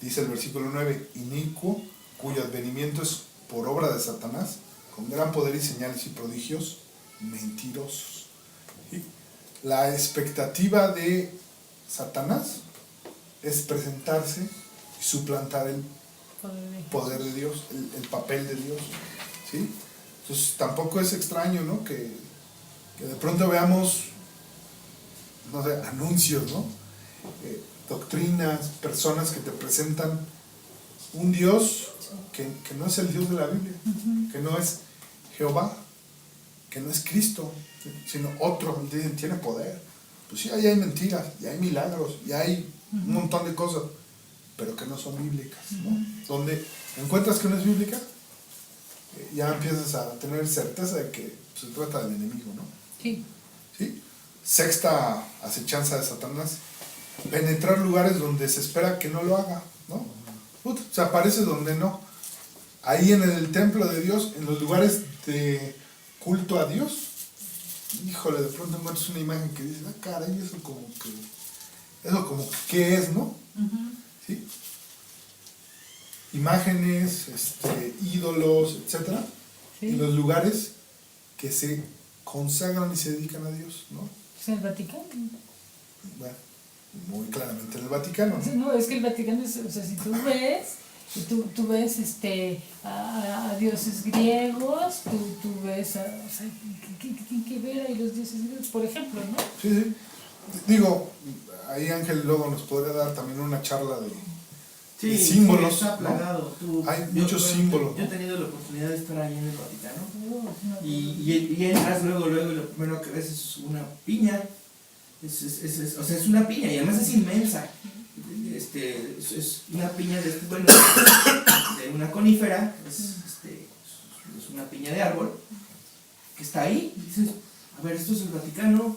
Dice el versículo 9, inicuo, cuyo advenimiento es por obra de Satanás, con gran poder y señales y prodigios, mentirosos. ¿Sí? La expectativa de Satanás es presentarse y suplantar el poder de Dios, el papel de Dios, ¿sí? Entonces tampoco es extraño, ¿no? que de pronto veamos, no sé, anuncios, ¿no? Doctrinas, personas que te presentan un Dios que no es el Dios de la Biblia, que no es Jehová, que no es Cristo, sino otro. Dicen, tiene poder. Pues sí, ahí hay mentiras, y hay milagros, y hay un montón de cosas, pero que no son bíblicas, ¿no? Donde encuentras que no es bíblica, ya empiezas a tener certeza de que se trata del enemigo, ¿no? Sí. ¿Sí? sexta acechanza de Satanás, penetrar lugares donde se espera que no lo haga, ¿no? Se aparece donde no. Ahí en el templo de Dios, en los lugares de culto a Dios, híjole, de pronto encuentras una imagen que dices, caray, eso como que, ¿qué es, no? ¿Sí? Imágenes, ídolos, etcétera, Sí. en los lugares que se consagran y se dedican a Dios, ¿no? ¿Es el Vaticano? Bueno, muy claramente en el Vaticano, ¿no? No, es que el Vaticano es, o sea, si tú ves, tú ves a dioses griegos, tú ves o sea, ¿qué tiene que ver ahí los dioses griegos? Por ejemplo, ¿no? Sí, sí. Digo, ahí Ángel luego nos podría dar también una charla de símbolos, está ¿no? plagado. Hay muchos símbolos, Yo he ¿no? tenido la oportunidad de estar ahí en el Vaticano. No, Y entras luego, y lo primero que ves es una piña. O sea, es una piña y además es inmensa. Es una piña de una conífera, es una piña de árbol que está ahí. Y dices, a ver, esto es el Vaticano,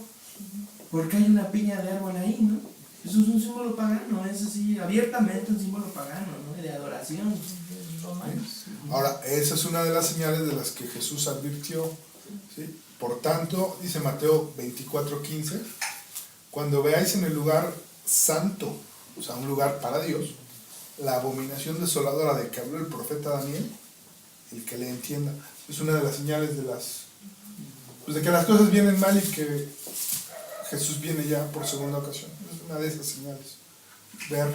¿por qué hay una piña de árbol ahí, no? Eso es un símbolo pagano, es así, abiertamente un símbolo pagano, ¿no? De adoración. romanos. Ahora, esa es una de las señales de las que Jesús advirtió, ¿sí? Por tanto, dice Mateo 24:15, cuando veáis en el lugar santo, o sea, un lugar para Dios, la abominación desoladora de que habló el profeta Daniel, el que le entienda, es una de las señales de de que las cosas vienen mal y que Jesús viene ya por segunda ocasión. Es una de esas señales. Ver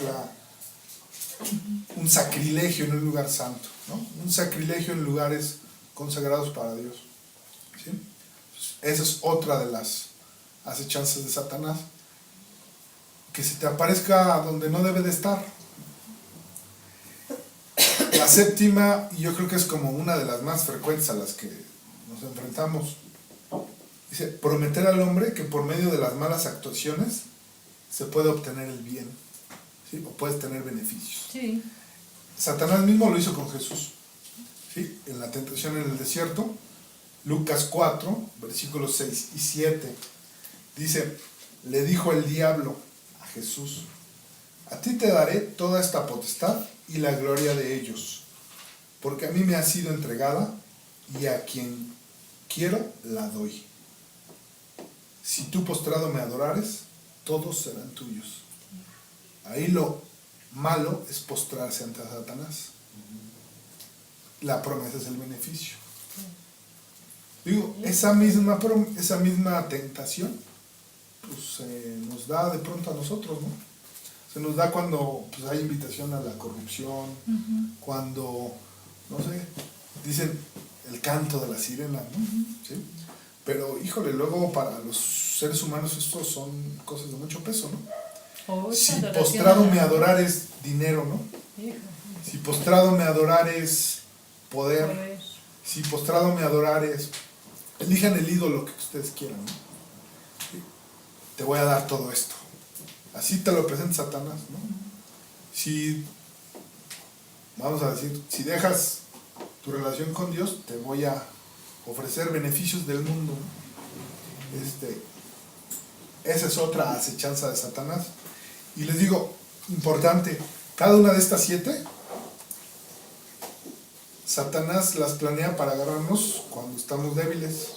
un sacrilegio en un lugar santo, ¿no? Un sacrilegio en lugares consagrados para Dios, ¿sí? Esa es otra de las acechanzas de Satanás, que se te aparezca donde no debe de estar. La séptima, y yo creo que es como una de las más frecuentes a las que nos enfrentamos, dice, prometer al hombre que por medio de las malas actuaciones se puede obtener el bien, ¿sí? O puedes tener beneficios. Sí. Satanás mismo lo hizo con Jesús, ¿sí? En la tentación en el desierto, Lucas 4, versículos 6 y 7, dice, le dijo el diablo a Jesús, a ti te daré toda esta potestad y la gloria de ellos, porque a mí me ha sido entregada y a quien quiero la doy. Si tú postrado me adorares, todos serán tuyos. Ahí lo malo es postrarse ante Satanás. La promesa es el beneficio. Digo, esa misma tentación pues, nos da de pronto a nosotros, ¿no? Se nos da cuando pues, hay invitación a la corrupción, cuando, no sé, dicen el canto de la sirena, ¿no? ¿Sí? Pero, híjole, luego para los seres humanos estos son cosas de mucho peso, ¿no? Si postrado me adorares dinero, ¿no? Si postrado me adorares poder, si postrado me adorares, elijan el ídolo que ustedes quieran, ¿no? ¿Sí? Te voy a dar todo esto. Así te lo presenta Satanás, ¿no? Si, vamos a decir, si dejas tu relación con Dios, te voy a ofrecer beneficios del mundo. Esa es otra acechanza de Satanás. Y les digo, importante, cada una de estas 7, Satanás las planea para agarrarnos cuando estamos débiles,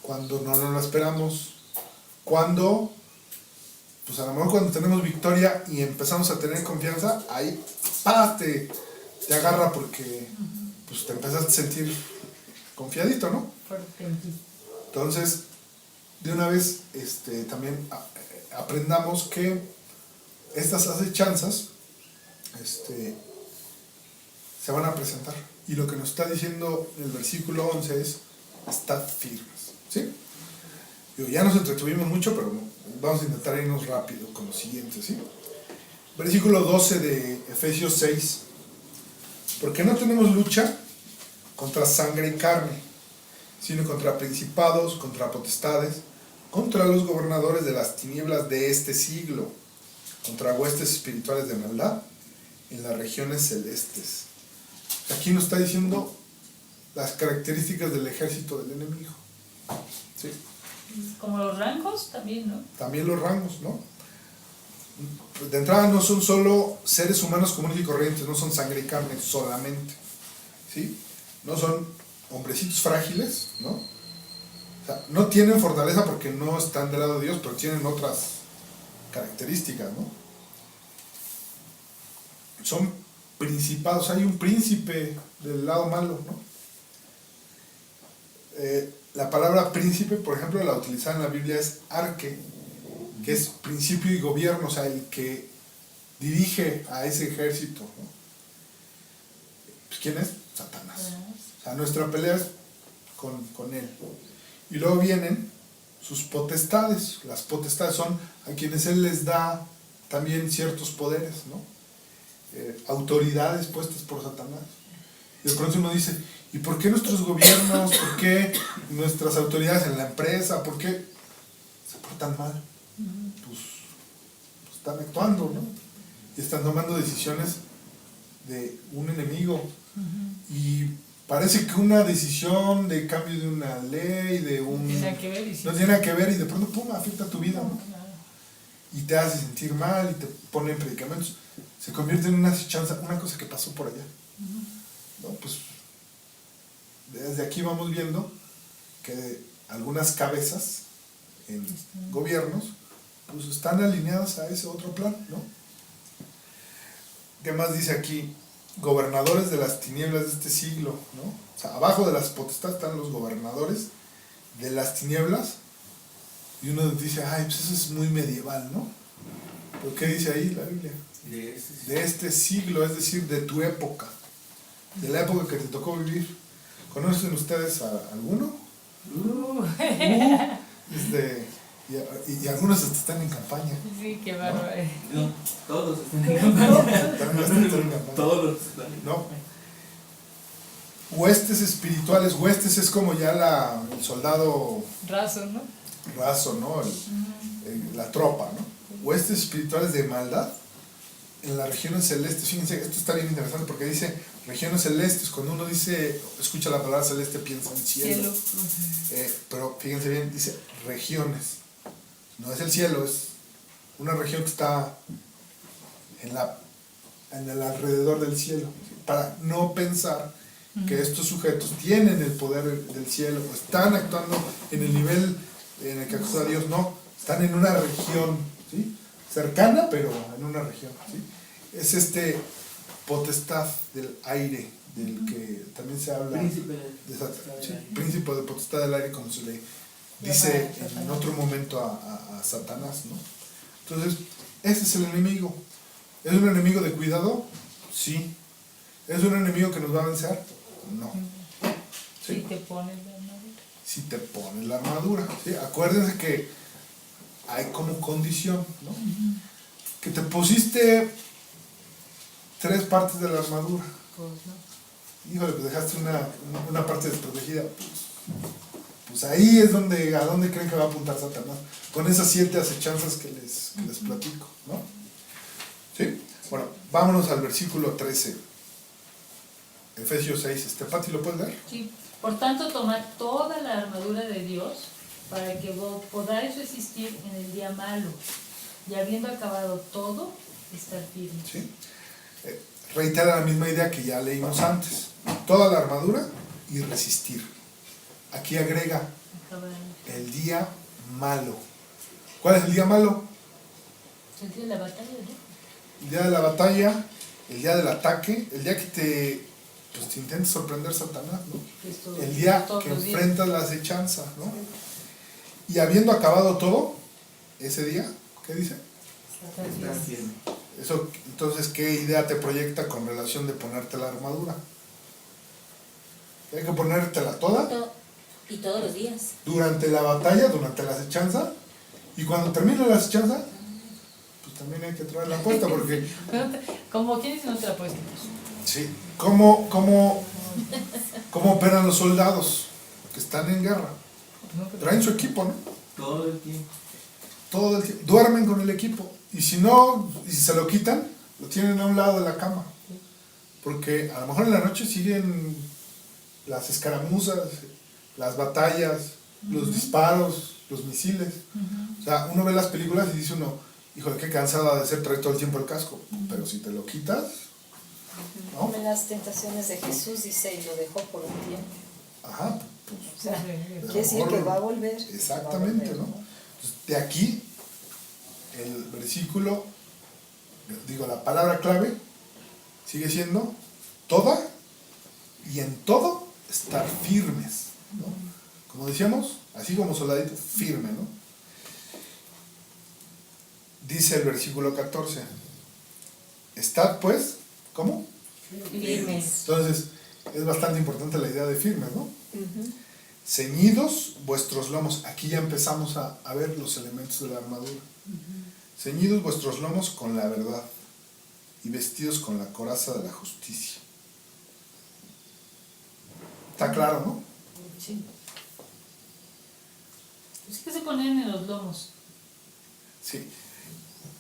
cuando no nos lo esperamos, cuando, pues a lo mejor cuando tenemos victoria y empezamos a tener confianza, ahí te agarra porque pues te empezaste a sentir confiadito, ¿no? Entonces, de una vez también aprendamos que estas acechanzas se van a presentar. Y lo que nos está diciendo el versículo 11 es, estad firmes, ¿sí? Ya nos entretuvimos mucho, pero vamos a intentar irnos rápido con lo siguiente, ¿sí? Versículo 12 de Efesios 6. Porque no tenemos lucha contra sangre y carne, sino contra principados, contra potestades, contra los gobernadores de las tinieblas de este siglo, contra huestes espirituales de maldad en las regiones celestes. Aquí nos está diciendo las características del ejército del enemigo, ¿sí? Como los rangos también, ¿no? También los rangos, ¿no? De entrada no son solo seres humanos comunes y corrientes, no son sangre y carne solamente, ¿sí? No son hombrecitos frágiles, ¿no? O sea, no tienen fortaleza porque no están del lado de Dios, pero tienen otras características, ¿no? Son principados, hay un príncipe del lado malo, ¿no? La palabra príncipe, por ejemplo, la utilizada en la Biblia es arque, que es principio y gobierno, o sea, el que dirige a ese ejército, ¿no? Pues, ¿quién es? Satanás. O sea, nuestra pelea es con él. Y luego vienen sus potestades. Las potestades son a quienes él les da también ciertos poderes, ¿no? Autoridades puestas por Satanás. Y de pronto uno dice, ¿y por qué nuestros gobiernos, por qué nuestras autoridades en la empresa, por qué se portan mal? Pues están actuando, ¿no? Y están tomando decisiones de un enemigo. Y parece que una decisión de cambio de una ley, de un... No tiene nada que ver. No tiene nada que ver y de pronto, pum, afecta tu vida, ¿no? Claro. Y te hace sentir mal y te pone en predicamentos. Se convierte en una acechanza, una cosa que pasó por allá. ¿No? Pues desde aquí vamos viendo que algunas cabezas en gobiernos pues están alineadas a ese otro plan, ¿no? ¿Qué más dice aquí? Gobernadores de las tinieblas de este siglo, ¿no? O sea, abajo de las potestades están los gobernadores de las tinieblas y uno dice, ay, pues eso es muy medieval, ¿no? ¿Pero qué dice ahí la Biblia? De este siglo, es decir, de tu época, de la época que te tocó vivir. ¿Conocen ustedes a alguno? Y algunos hasta están en campaña. Sí, qué bárbaro. No, todos están en campaña. También están en campaña. Todos están en ¿No? Huestes espirituales, huestes es como ya el soldado Raso, ¿no? raso, ¿no? La tropa, ¿no? Huestes espirituales de maldad en las regiones celestes. Fíjense, esto está bien interesante porque dice regiones celestes. Cuando uno escucha la palabra celeste, piensa en cielo. Pero fíjense bien, dice regiones. No es el cielo, es una región que está en el alrededor del cielo. Para no pensar que estos sujetos tienen el poder del cielo o están actuando en el nivel en el que actúa Dios. No, están en una región, ¿sí? Cercana, pero en una región, ¿sí? Es potestad del aire, del que también se habla. Príncipe Príncipe de potestad del aire, como se le dice en otro momento a Satanás, ¿no? Entonces, ese es el enemigo. ¿Es un enemigo de cuidado? Sí. ¿Es un enemigo que nos va a vencer? No. ¿Sí? Si te pones la armadura. Si te pones la armadura, ¿sí? Acuérdense que hay como condición, ¿no? Que te pusiste 3 partes de la armadura. Pues no. Híjole, pues dejaste una parte desprotegida. Pues ahí es a dónde creen que va a apuntar Satanás. Con esas 7 acechanzas que les platico, ¿no? ¿Sí? Bueno, vámonos al versículo 13. Efesios 6. Pati, ¿lo puedes leer? Sí. Por tanto, tomad toda la armadura de Dios para que podáis resistir en el día malo y habiendo acabado todo, estar firmes. ¿Sí? Reitera la misma idea que ya leímos antes. Toda la armadura y resistir. Aquí agrega el día malo. ¿Cuál es el día malo? El día de la batalla, ¿no? El día de la batalla, el día del ataque, el día que te intenta sorprender Satanás, ¿no? El día que enfrentas la acechanza, ¿no? Y habiendo acabado todo, ese día, ¿qué dice? Estar firme. Eso, entonces, ¿qué idea te proyecta con relación de ponerte la armadura? Hay que ponértela toda. Y todos los días. Durante la batalla, durante la acechanza, y cuando termine la acechanza, pues también hay que traer la puesta, porque... Como quien dice, no te la puedes quitar. Sí, ¿cómo operan los soldados que están en guerra? Traen su equipo, ¿no? Todo el tiempo. Todo el tiempo. Duermen con el equipo. Y si no, y si se lo quitan, lo tienen a un lado de la cama. Porque a lo mejor en la noche siguen las escaramuzas, las batallas, los disparos, los misiles. Ujú. O sea, uno ve las películas y dice uno, híjole, qué cansada de ser traer todo el tiempo el casco. Pero si te lo quitas, ¿no? En las tentaciones de Jesús dice y lo dejó por un tiempo. Ajá, O sea, a lo quiere decir que mejor- va a volver. Exactamente, va a volver, ¿no? Entonces, de aquí, el versículo, digo, la palabra clave sigue siendo toda y en todo estar firmes, ¿no? Como decíamos, así como soldadito, firme, ¿no? Dice el versículo 14, estad pues, ¿cómo? Firmes. Entonces, es bastante importante la idea de firme, ¿no? Ujú. Ceñidos vuestros lomos, aquí ya empezamos a ver los elementos de la armadura. Ceñidos vuestros lomos con la verdad y vestidos con la coraza de la justicia. Está claro, ¿no? Sí. Pues sí que se ponen en los lomos. Sí.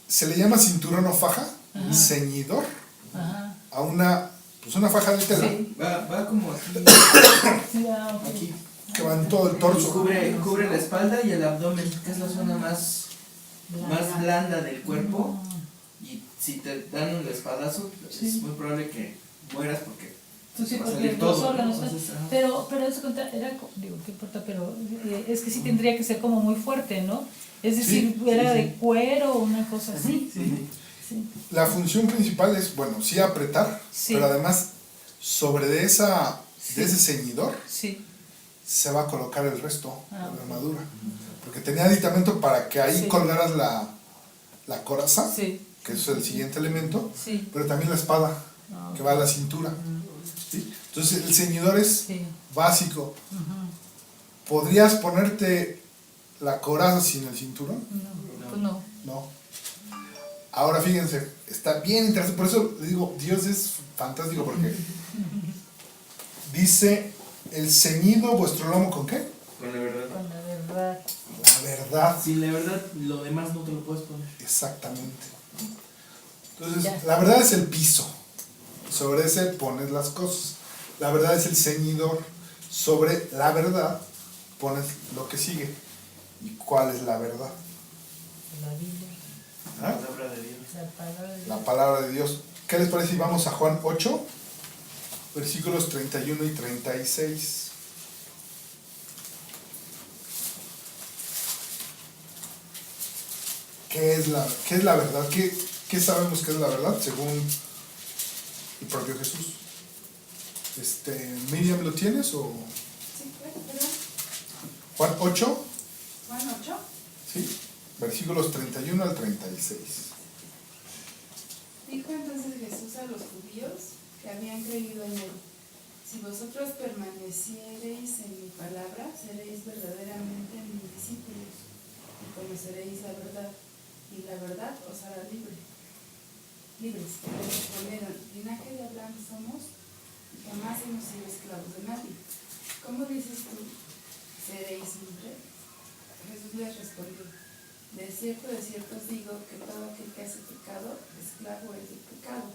Se le llama cinturón o faja, un Ajá. ceñidor, Ajá. a una faja de tela Sí. Va como aquí, Sí, ok. aquí. que va en todo el Y torso. cubre la espalda y el abdomen, que es la zona más blanda del cuerpo. Y si te dan un espadazo, Sí. es muy probable que mueras porque Pues sí, va a porque salir los todo, ¿no? órganos, Entonces, ajá. pero eso cuenta, era, digo, ¿qué importa? Pero es que sí tendría que ser como muy fuerte, ¿no? Es decir, Sí, era sí, de sí. cuero o una cosa así. Sí. Sí. La función principal es, bueno, sí apretar, Sí. pero además sobre de Sí. ese ceñidor Sí. se va a colocar el resto Ah, de la ok. armadura. Porque tenía aditamento para que ahí Sí. colgaras la coraza, Sí. que es el siguiente elemento, Sí. pero también la espada, Ah, que va a la cintura. ¿Sí? Entonces el ceñidor es Sí. básico. Ujú. ¿Podrías ponerte la coraza sin el cinturón? No, pues no. No. Ahora fíjense, está bien interesante, por eso le digo, Dios es fantástico porque dice, el ceñido vuestro lomo ¿con qué? Con la verdad. Con la verdad. La verdad. Sin la verdad, lo demás no te lo puedes poner. Exactamente. Entonces, Ya. la verdad es el piso. Sobre ese pones las cosas. La verdad es el ceñidor. Sobre la verdad pones lo que sigue. ¿Y cuál es la verdad? La Biblia, La ¿Ah? palabra de Dios. la palabra de La Dios. palabra de Dios. ¿Qué les parece si vamos a Juan 8, versículos 31 y 36? ¿Qué es la verdad? ¿Qué sabemos que es la verdad según el propio Jesús? Miriam, ¿lo tienes o...? Sí, perdón. Juan 8, Juan 8. ¿sí? Versículos 31 al 36. Dijo entonces Jesús a los judíos que habían creído en él: si vosotros permaneciereis en mi palabra, seréis verdaderamente mis discípulos y conoceréis la verdad, y la verdad os hará libres. Le respondieron: linaje de Abraham somos y jamás hemos sido esclavos de nadie. ¿Cómo dices tú, seréis libres? Jesús les respondió: de cierto os digo que todo aquel que hace pecado, esclavo es del pecado,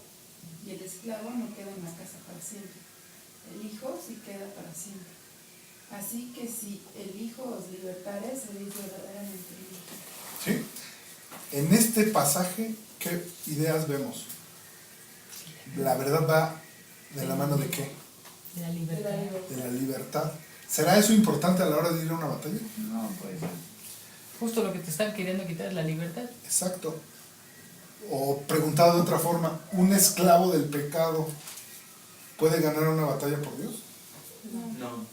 y el esclavo no queda en la casa para siempre, el Hijo sí queda para siempre. Así que si el Hijo os libertare, seréis verdaderamente libres. ¿Sí? En este pasaje, ¿qué ideas vemos? La verdad va de la mano de qué? De la De la libertad. libertad. De la libertad. ¿Será eso importante a la hora de ir a una batalla? No, pues justo lo que te están queriendo quitar es la libertad. Exacto. O preguntado de otra forma, ¿un esclavo del pecado puede ganar una batalla por Dios? No.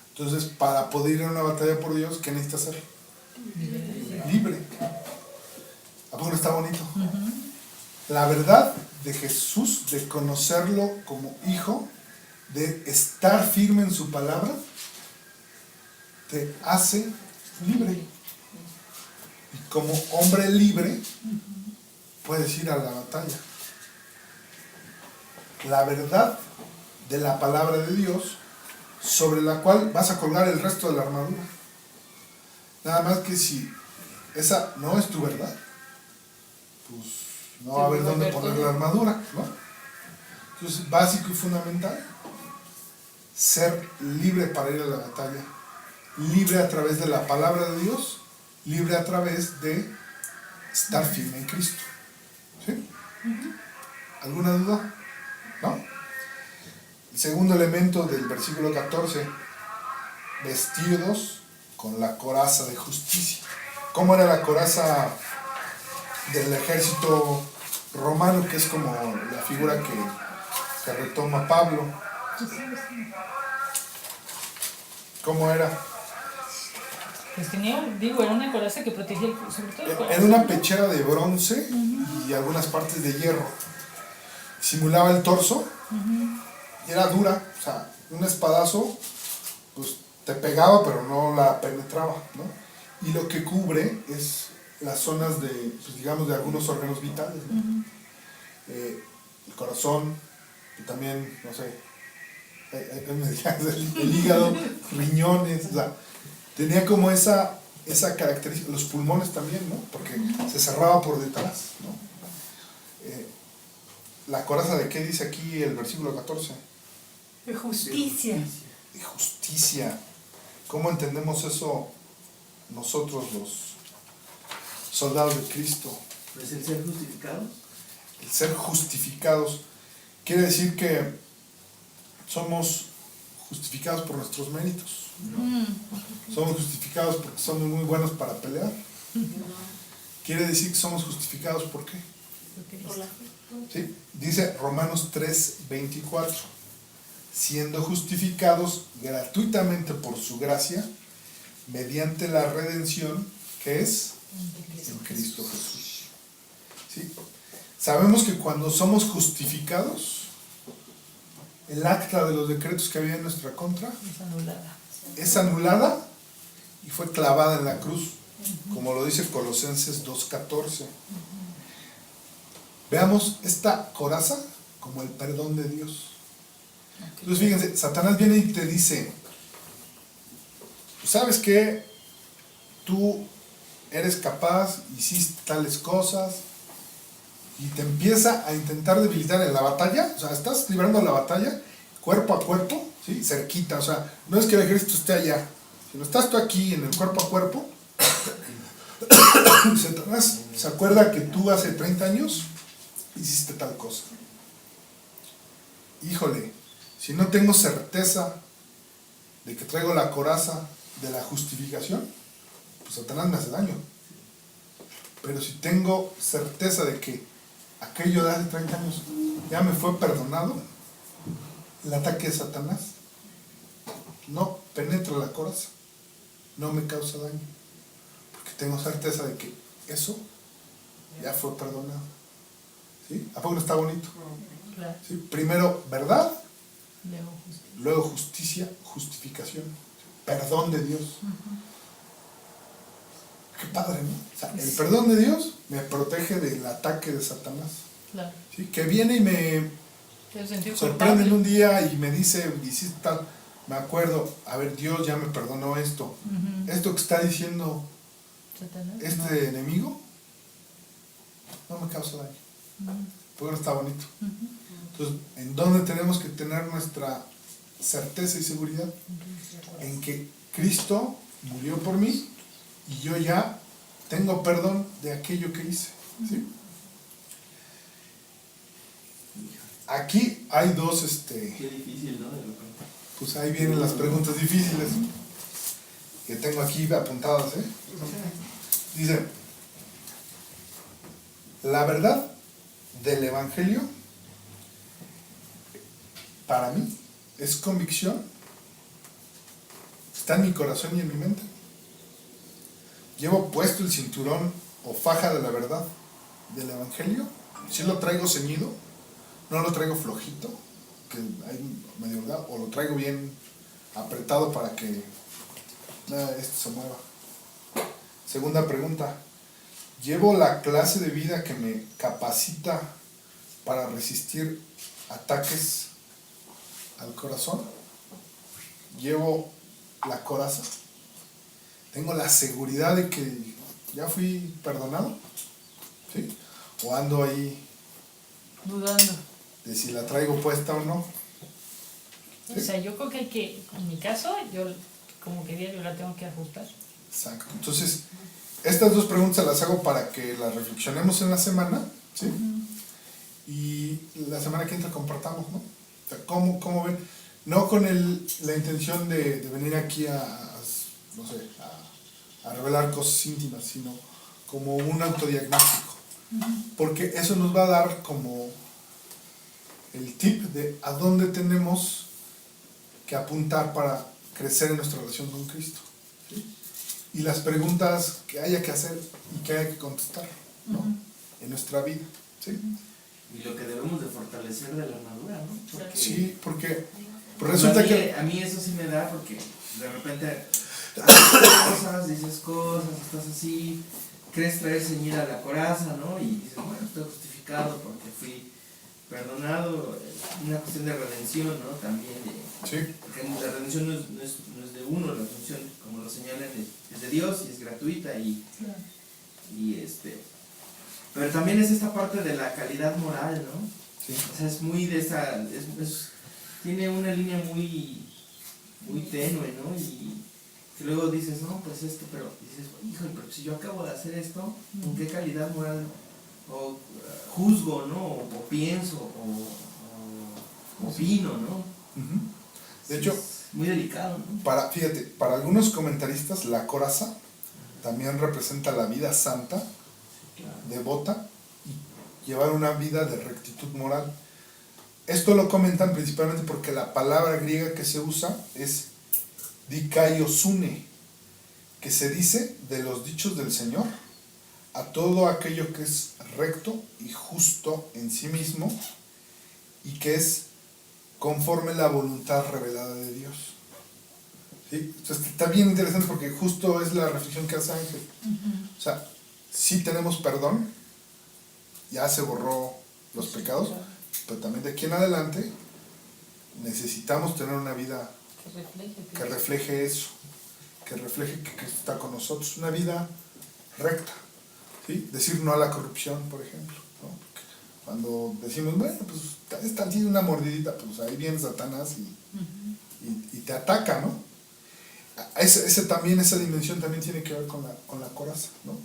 Entonces, para poder ir a una batalla por Dios, ¿qué necesita hacer? Libre. ¿A poco no está bonito? Ujú. La verdad de Jesús, de conocerlo como hijo, de estar firme en su palabra, te hace libre. Y como hombre libre, puedes ir a la batalla. La verdad de la palabra de Dios, sobre la cual vas a colgar el resto de la armadura. Nada más que si esa no es tu verdad, pues no va a haber dónde poner la armadura, ¿no? Entonces, básico y fundamental, ser libre para ir a la batalla libre a través de la palabra de Dios, libre a través de estar firme en Cristo. ¿Sí? ¿Alguna duda? ¿No? El segundo elemento del versículo 14, vestidos con la coraza de justicia. ¿Cómo era la coraza del ejército romano, que es como la figura que retoma Pablo? ¿Cómo era? Pues tenía, era una coraza que protegía sobre todo el Era corazón. una pechera de bronce y algunas partes de hierro. Simulaba el torso y era dura, o sea, un espadazo pues te pegaba pero no la penetraba, ¿no? Y lo que cubre es las zonas de, pues, digamos, de algunos órganos vitales, ¿no? El corazón, y también, no sé, el hígado, riñones, o sea, tenía como esa característica, los pulmones también, ¿no? Porque se cerraba por detrás, ¿no? La coraza de qué dice aquí el versículo 14? De justicia. De justicia. ¿Cómo entendemos eso nosotros los soldados de Cristo? ¿Es el ser justificados? El ser justificados quiere decir que somos justificados por nuestros méritos. Somos justificados porque somos muy buenos para pelear. Quiere decir que somos justificados ¿por qué? Por la fe. ¿Sí? Dice Romanos 3:24, siendo justificados gratuitamente por su gracia, mediante la redención que es en Cristo Jesús. ¿Sí? Sabemos que cuando somos justificados, el acta de los decretos que había en nuestra contra Es anulada. es anulada y fue clavada en la cruz, como lo dice Colosenses 2:14. Veamos esta coraza como el perdón de Dios. Entonces fíjense, Satanás viene y te dice, ¿sabes qué? Tú eres capaz, hiciste tales cosas, y te empieza a intentar debilitar en la batalla. O sea, estás librando la batalla cuerpo a cuerpo, ¿sí? Cerquita, o sea, no es que el ejército esté allá, sino estás tú aquí en el cuerpo a cuerpo. Satanás se acuerda que tú hace 30 años hiciste tal cosa. Híjole, si no tengo certeza de que traigo la coraza de la justificación, pues Satanás me hace daño. Pero si tengo certeza de que aquello de hace 30 años ya me fue perdonado, el ataque de Satanás no penetra la coraza, no me causa daño, porque tengo certeza de que eso ya fue perdonado. ¿Sí? ¿A poco no está bonito? Claro. ¿Sí? Primero verdad, Luego justicia. luego justicia, justificación, perdón de Dios. Qué padre, ¿no? O sea, el perdón de Dios me protege del ataque de Satanás. Claro. ¿Sí? Que viene y me Te has sentido sorprende en culpable. un día y me dice, hiciste tal, me acuerdo, a ver, Dios ya me perdonó esto. Esto que está diciendo Satanás. este enemigo no me causa daño. Porque no está bonito. Entonces, ¿en dónde tenemos que tener nuestra certeza y seguridad? En que Cristo murió por mí y yo ya tengo perdón de aquello que hice. ¿Sí? Aquí hay dos, Qué difícil, ¿no? De repente. pues ahí vienen las preguntas difíciles que tengo aquí apuntadas, ¿eh? Dice, la verdad del Evangelio para mí es convicción, está en mi corazón y en mi mente. Llevo puesto el cinturón o faja de la verdad del Evangelio, si lo traigo ceñido, no lo traigo flojito, que hay medio verdad, o lo traigo bien apretado para que nada de esto se mueva. Segunda pregunta, ¿llevo la clase de vida que me capacita para resistir ataques al corazón? ¿Llevo la coraza? ¿Tengo la seguridad de que ya fui perdonado? ¿Sí? ¿O ando ahí Dudando. de si la traigo puesta o no? O sea, yo creo que hay que, en mi caso, yo como que diario la tengo que ajustar. Exacto. Entonces, estas dos preguntas las hago para que las reflexionemos en la semana, ¿sí? Y la semana que entra compartamos, ¿no? O sea, ¿cómo ven? No con la intención de venir aquí no sé, a revelar cosas íntimas, sino como un autodiagnóstico. Porque eso nos va a dar como el tip de a dónde tenemos que apuntar para crecer en nuestra relación con Cristo, ¿sí? Y las preguntas que haya que hacer y que haya que contestar, ¿no? En nuestra vida, ¿sí? Y lo que debemos de fortalecer de la armadura, ¿no? Porque Sí, porque pues resulta que... A mí eso sí me da porque de repente haces cosas, dices cosas, estás así, crees traer ceñir a la coraza, ¿no? Y dices, bueno, estoy justificado porque fui perdonado, una cuestión de redención, ¿no? También Sí, porque la redención no es de uno, la redención, como lo señalan, es de Dios y es gratuita y pero también es esta parte de la calidad moral, ¿no? sí. O sea, es muy de esa, tiene una línea muy tenue, ¿no? Y que luego dices, no, pues esto, pero dices, híjole, pero si yo acabo de hacer esto, ¿con qué calidad moral o juzgo, ¿no? O pienso, o opino, ¿no? Ujú. De hecho, es muy delicado, ¿no? fíjate, para algunos comentaristas la coraza también representa la vida santa, devota, y llevar una vida de rectitud moral. Esto lo comentan principalmente porque la palabra griega que se usa es dikaiosune, que se dice de los dichos del Señor a todo aquello que es recto y justo en sí mismo y que es conforme la voluntad revelada de Dios. ¿Sí? Entonces está bien interesante porque justo es la reflexión que hace Ángel. O sea, sí tenemos perdón, ya se borró los pecados, pero también de aquí en adelante necesitamos tener una vida que refleje eso, que refleje que Cristo está con nosotros, una vida recta, ¿sí? Decir no a la corrupción, por ejemplo, ¿no? Porque cuando decimos, bueno, pues es tantito una mordidita, pues ahí viene Satanás y te ataca, ¿no? Esa dimensión también tiene que ver con la coraza, ¿no?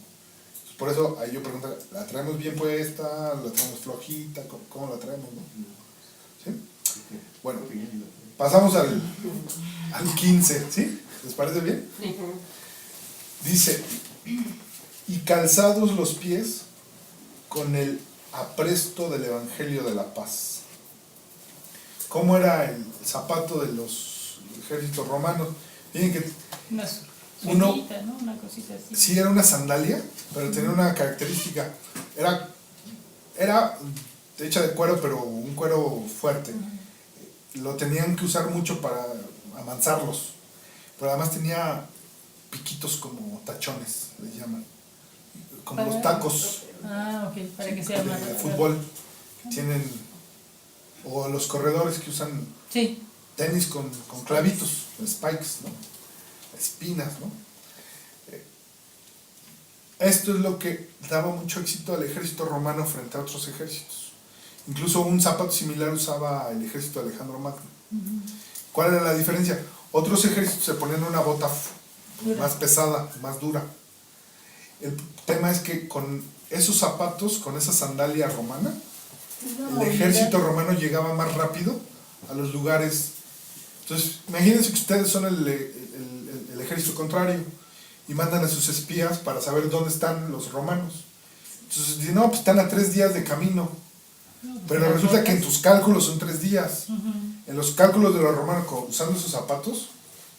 Por eso ahí yo pregunto, ¿la traemos bien puesta? ¿La traemos flojita? ¿Cómo la traemos, no? ¿Sí? Bueno, pasamos al 15, ¿sí? ¿Les parece bien? Dice, y calzados los pies con el apresto del Evangelio de la paz. ¿Cómo era el zapato de los ejércitos romanos? Miren que Una uno, suelita, ¿no? Una cosita así. sí, era una sandalia, pero tenía una característica. Era hecha de cuero, pero un cuero fuerte. Lo tenían que usar mucho para amansarlos. Pero además tenía piquitos como tachones, les llaman. Como los tacos Ah, ok, para que sea más de fútbol. Tienen, o los corredores que usan Sí. tenis con clavitos, spikes, ¿no? Espinas, ¿no? Esto es lo que daba mucho éxito al ejército romano frente a otros ejércitos. Incluso un zapato similar usaba el ejército de Alejandro Magno. ¿Cuál era la diferencia? Otros ejércitos se ponían una bota más pesada, más dura. El tema es que con esos zapatos, con esa sandalia romana, el ejército romano llegaba más rápido a los lugares. Entonces, imagínense que ustedes son el ejército contrario y mandan a sus espías para saber dónde están los romanos. Entonces dicen, no, pues están a 3 días de camino. Pero resulta que en tus cálculos son 3 días. En los cálculos de los romanos, usando esos zapatos,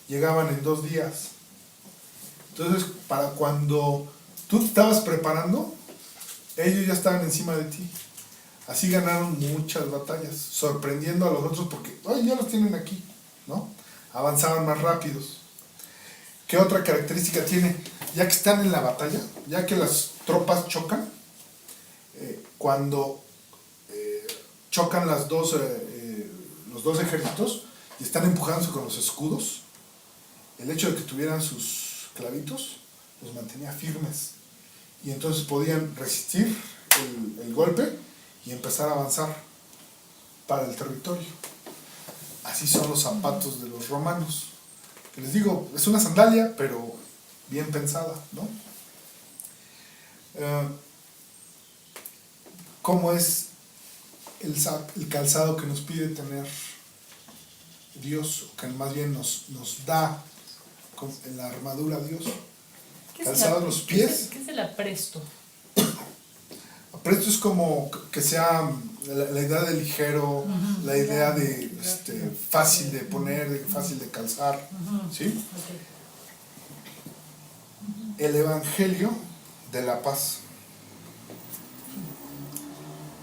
llegaban en 2 días. Entonces, para cuando tú te estabas preparando, ellos ya estaban encima de ti. Así ganaron muchas batallas, sorprendiendo a los otros porque, ¡ay, ya los tienen aquí! ¿No? Avanzaban más rápidos. ¿Qué otra característica tiene? Ya que están en la batalla, ya que las tropas chocan, cuando chocan los dos ejércitos y están empujándose con los escudos, el hecho de que tuvieran sus clavitos los mantenía firmes y entonces podían resistir el golpe y empezar a avanzar para el territorio. Así son los zapatos de los romanos. que les digo, es una sandalia, pero bien pensada, ¿no? ¿Cómo es el calzado que nos pide tener Dios, o que más bien nos da en la armadura Dios? Calzado en los pies. ¿Qué es el apresto? Apresto es como que sea la idea de ligero, la idea de fácil de poner, fácil de calzar, ¿sí? Okay. El Evangelio de la paz.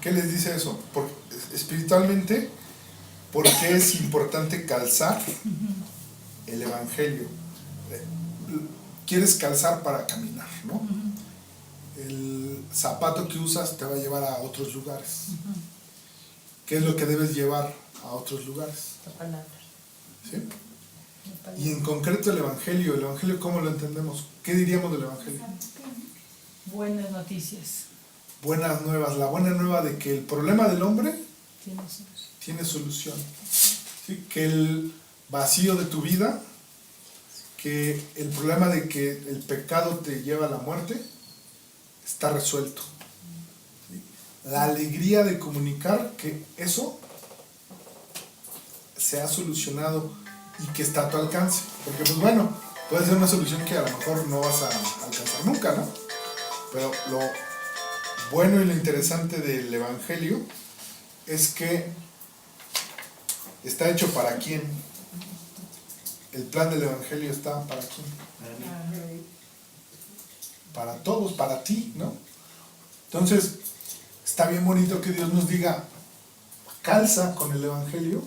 ¿Qué les dice eso? Porque, espiritualmente, ¿por qué es importante calzar el Evangelio? Quieres calzar para caminar, ¿no? El zapato que usas te va a llevar a otros lugares. ¿Qué es lo que debes llevar a otros lugares? La palabra. ¿Sí? La palabra. Y en concreto el Evangelio, ¿cómo lo entendemos? ¿Qué diríamos del Evangelio? Buenas noticias. Buenas nuevas, la buena nueva de que el problema del hombre Tienes tiene solución. ¿Sí? Que el vacío de tu vida, que el problema de que el pecado te lleva a la muerte, está resuelto. ¿Sí? La alegría de comunicar que eso se ha solucionado y que está a tu alcance. Porque pues bueno, puede ser una solución que a lo mejor no vas a alcanzar nunca, ¿no? Pero lo bueno y lo interesante del Evangelio es que está hecho para quién. El plan del Evangelio está para quién. Para todos, para ti, ¿no? Entonces, está bien bonito que Dios nos diga, calza con el Evangelio,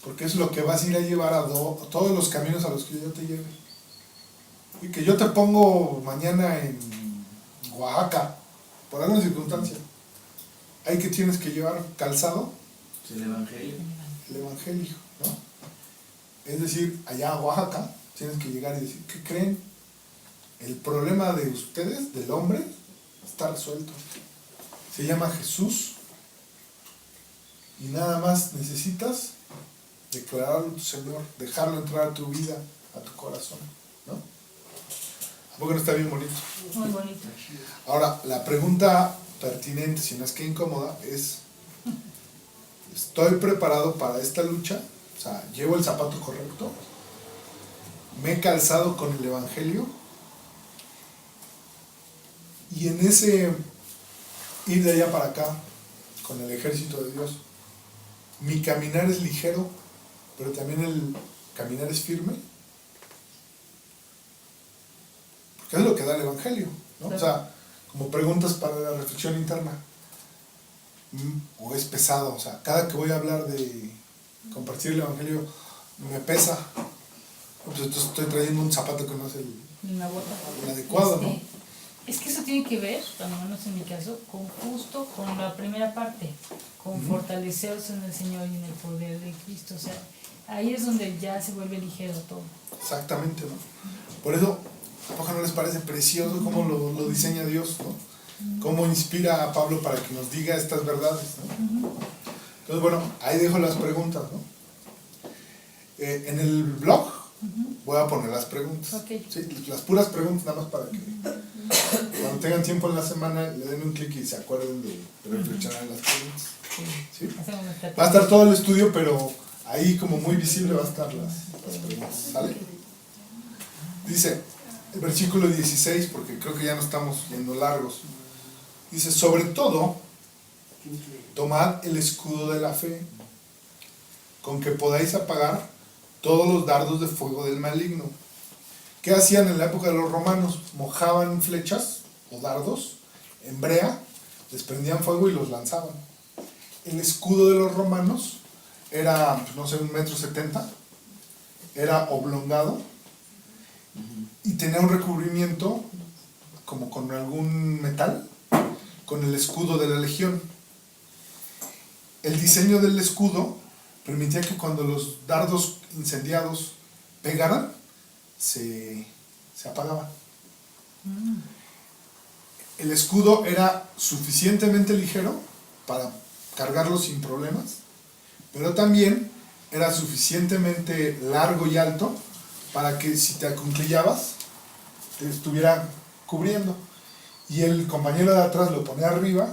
porque es lo que vas a ir a llevar a todos los caminos a los que yo te lleve. Y que yo te pongo mañana en Oaxaca, por alguna circunstancia. Ahí que tienes que llevar calzado El Evangelio. el Evangelio, ¿no? Es decir, allá a Oaxaca tienes que llegar y decir, ¿qué creen? El problema de ustedes, del hombre, está resuelto. Se llama Jesús y nada más necesitas declararlo a tu Señor, dejarlo entrar a tu vida, a tu corazón, ¿no? ¿A poco no está bien bonito? muy bonito. Ahora, la pregunta pertinente, si no es que incómoda, es, ¿estoy preparado para esta lucha? O sea, ¿llevo el zapato correcto? ¿Me he calzado con el Evangelio? Y en ese ir de allá para acá, con el ejército de Dios, mi caminar es ligero, pero también el caminar es firme. Porque es lo que da el Evangelio, ¿no? O sea, como preguntas para la reflexión interna. ¿O es pesado? O sea, cada que voy a hablar de compartir el Evangelio, me pesa. Pues entonces estoy trayendo un zapato que no es Una bota. el adecuado, ¿no? Es que eso tiene que ver, al menos en mi caso, con la primera parte, con fortaleceros en el Señor y en el poder de Cristo. O sea, ahí es donde ya se vuelve ligero todo. Exactamente, ¿no? Por eso, ¿a poco no les parece precioso cómo lo diseña Dios, ¿no? Cómo inspira a Pablo para que nos diga estas verdades, ¿no? Entonces, bueno, ahí dejo las preguntas, ¿no? En el blog voy a poner las preguntas. Okay. Sí, las puras preguntas, nada más para que cuando tengan tiempo en la semana le den un clic y se acuerden de reflexionar en las preguntas. ¿Sí? Hacemos nuestra Va a estar todo el estudio, pero ahí como muy visible va a estar las preguntas, ¿sale? Dice el versículo 16, porque creo que ya no estamos yendo largos. Dice, sobre todo, tomad el escudo de la fe, con que podáis apagar todos los dardos de fuego del maligno. ¿Qué hacían en la época de los romanos? Mojaban flechas o dardos en brea, les prendían fuego y los lanzaban. El escudo de los romanos era, no sé, 1,70 m, era oblongado y tenía un recubrimiento como con algún metal, con el escudo de la legión. El diseño del escudo permitía que cuando los dardos incendiados pegaran, se apagaban. El escudo era suficientemente ligero para cargarlo sin problemas, pero también era suficientemente largo y alto para que si te acunclillabas, te estuviera cubriendo. Y el compañero de atrás lo ponía arriba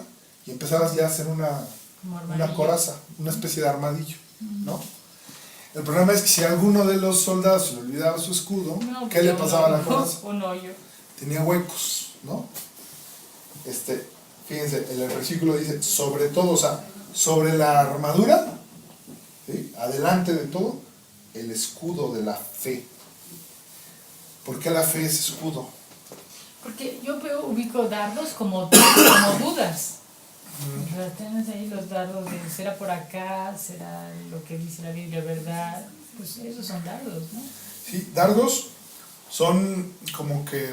y empezabas ya a hacer una coraza, una especie de armadillo, ¿no? El problema es que si a alguno de los soldados se le olvidaba su escudo, No, ¿qué le un pasaba a la hoyo, coraza? un hoyo. Tenía huecos, ¿no? Fíjense, el versículo dice, sobre todo, o sea, sobre la armadura, ¿sí? Adelante de todo, el escudo de la fe. ¿Por qué la fe es escudo? Porque yo ubico dardos como dudas. O sea, tienes ahí los dardos de será por acá, será lo que dice la Biblia, ¿verdad? Pues esos son dardos, ¿no? Sí, dardos son como que,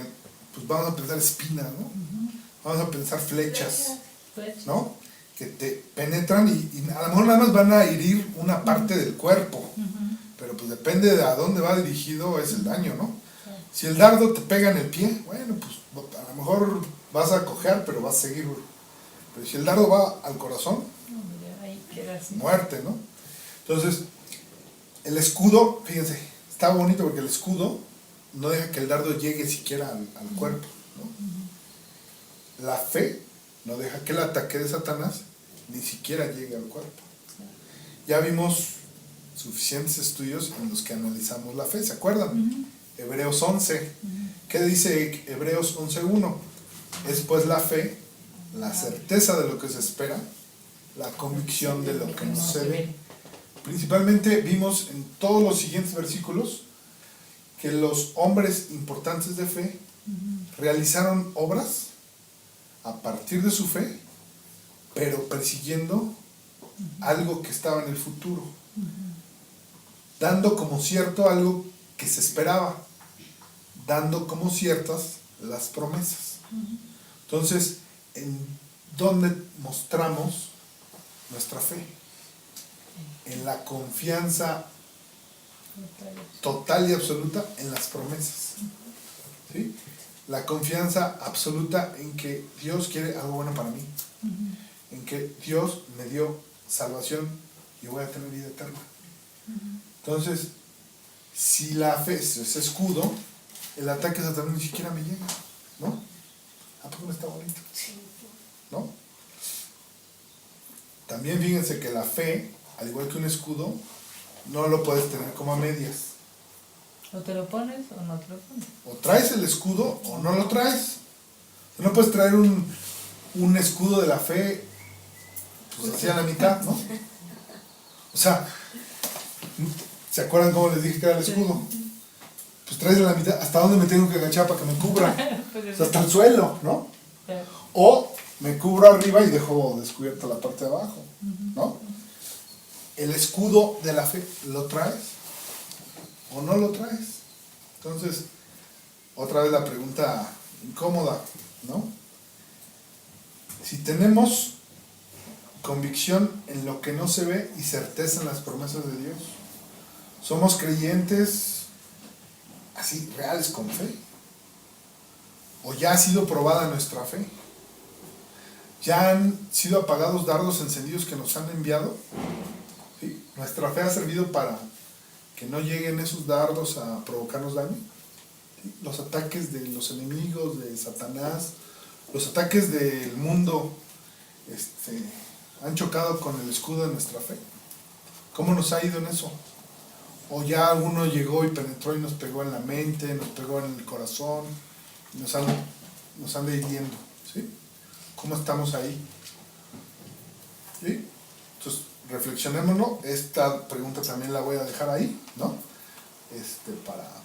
pues vamos a pensar espinas, ¿no? Vamos a pensar flechas, Flechas. ¿no? Que te penetran y a lo mejor nada más van a herir una parte del cuerpo, pero pues depende de a dónde va dirigido es el daño, ¿no? Si el dardo te pega en el pie, bueno, pues a lo mejor vas a cojear, pero vas a seguir. Pero si el dardo va al corazón, No, mira, ahí queda así. muerte, ¿no? Entonces, el escudo, fíjense, está bonito porque el escudo no deja que el dardo llegue siquiera al cuerpo, ¿no? La fe no deja que el ataque de Satanás ni siquiera llegue al cuerpo. Ya vimos suficientes estudios en los que analizamos la fe, ¿se acuerdan? Hebreos 11. ¿Qué dice Hebreos 11:1? Es pues la fe, la certeza de lo que se espera, la convicción de lo que no se ve. Principalmente vimos en todos los siguientes versículos que los hombres importantes de fe realizaron obras a partir de su fe, pero persiguiendo algo que estaba en el futuro, dando como cierto algo que se esperaba, dando como ciertas las promesas. Entonces, ¿en dónde mostramos nuestra fe? En la confianza total y absoluta en las promesas, ¿sí? La confianza absoluta en que Dios quiere algo bueno para mí, en que Dios me dio salvación y voy a tener vida eterna. Entonces, si la fe es ese escudo, el ataque de Satanás ni siquiera me llega, ¿no? ¿A poco no está bonito? ¿No? También fíjense que la fe, al igual que un escudo, no lo puedes tener como a medias. O te lo pones o no te lo pones. O traes el escudo o no lo traes. No puedes traer un escudo de la fe pues así a la mitad, ¿no? O sea, ¿se acuerdan cómo les dije que era el escudo? Pues traes la mitad, ¿hasta dónde me tengo que agachar para que me cubra? Pues O sea, hasta el suelo, ¿no? Pero, O me cubro arriba y dejo descubierta la parte de abajo, ¿no? El escudo de la fe, ¿lo traes o no lo traes? Entonces, otra vez la pregunta incómoda, ¿no? Si tenemos convicción en lo que no se ve y certeza en las promesas de Dios, ¿somos creyentes así reales con fe? ¿O ya ha sido probada nuestra fe? ¿Ya han sido apagados dardos encendidos que nos han enviado? ¿Sí? ¿Nuestra fe ha servido para que no lleguen esos dardos a provocarnos daño? ¿Sí? Los ataques de los enemigos, de Satanás, los ataques del mundo, han chocado con el escudo de nuestra fe. ¿Cómo nos ha ido en eso? O ya alguno llegó y penetró y nos pegó en la mente, nos pegó en el corazón, y nos anda hiriendo, ¿sí? ¿Cómo estamos ahí? ¿Sí? Entonces, reflexionémonos. Esta pregunta también la voy a dejar ahí, ¿no?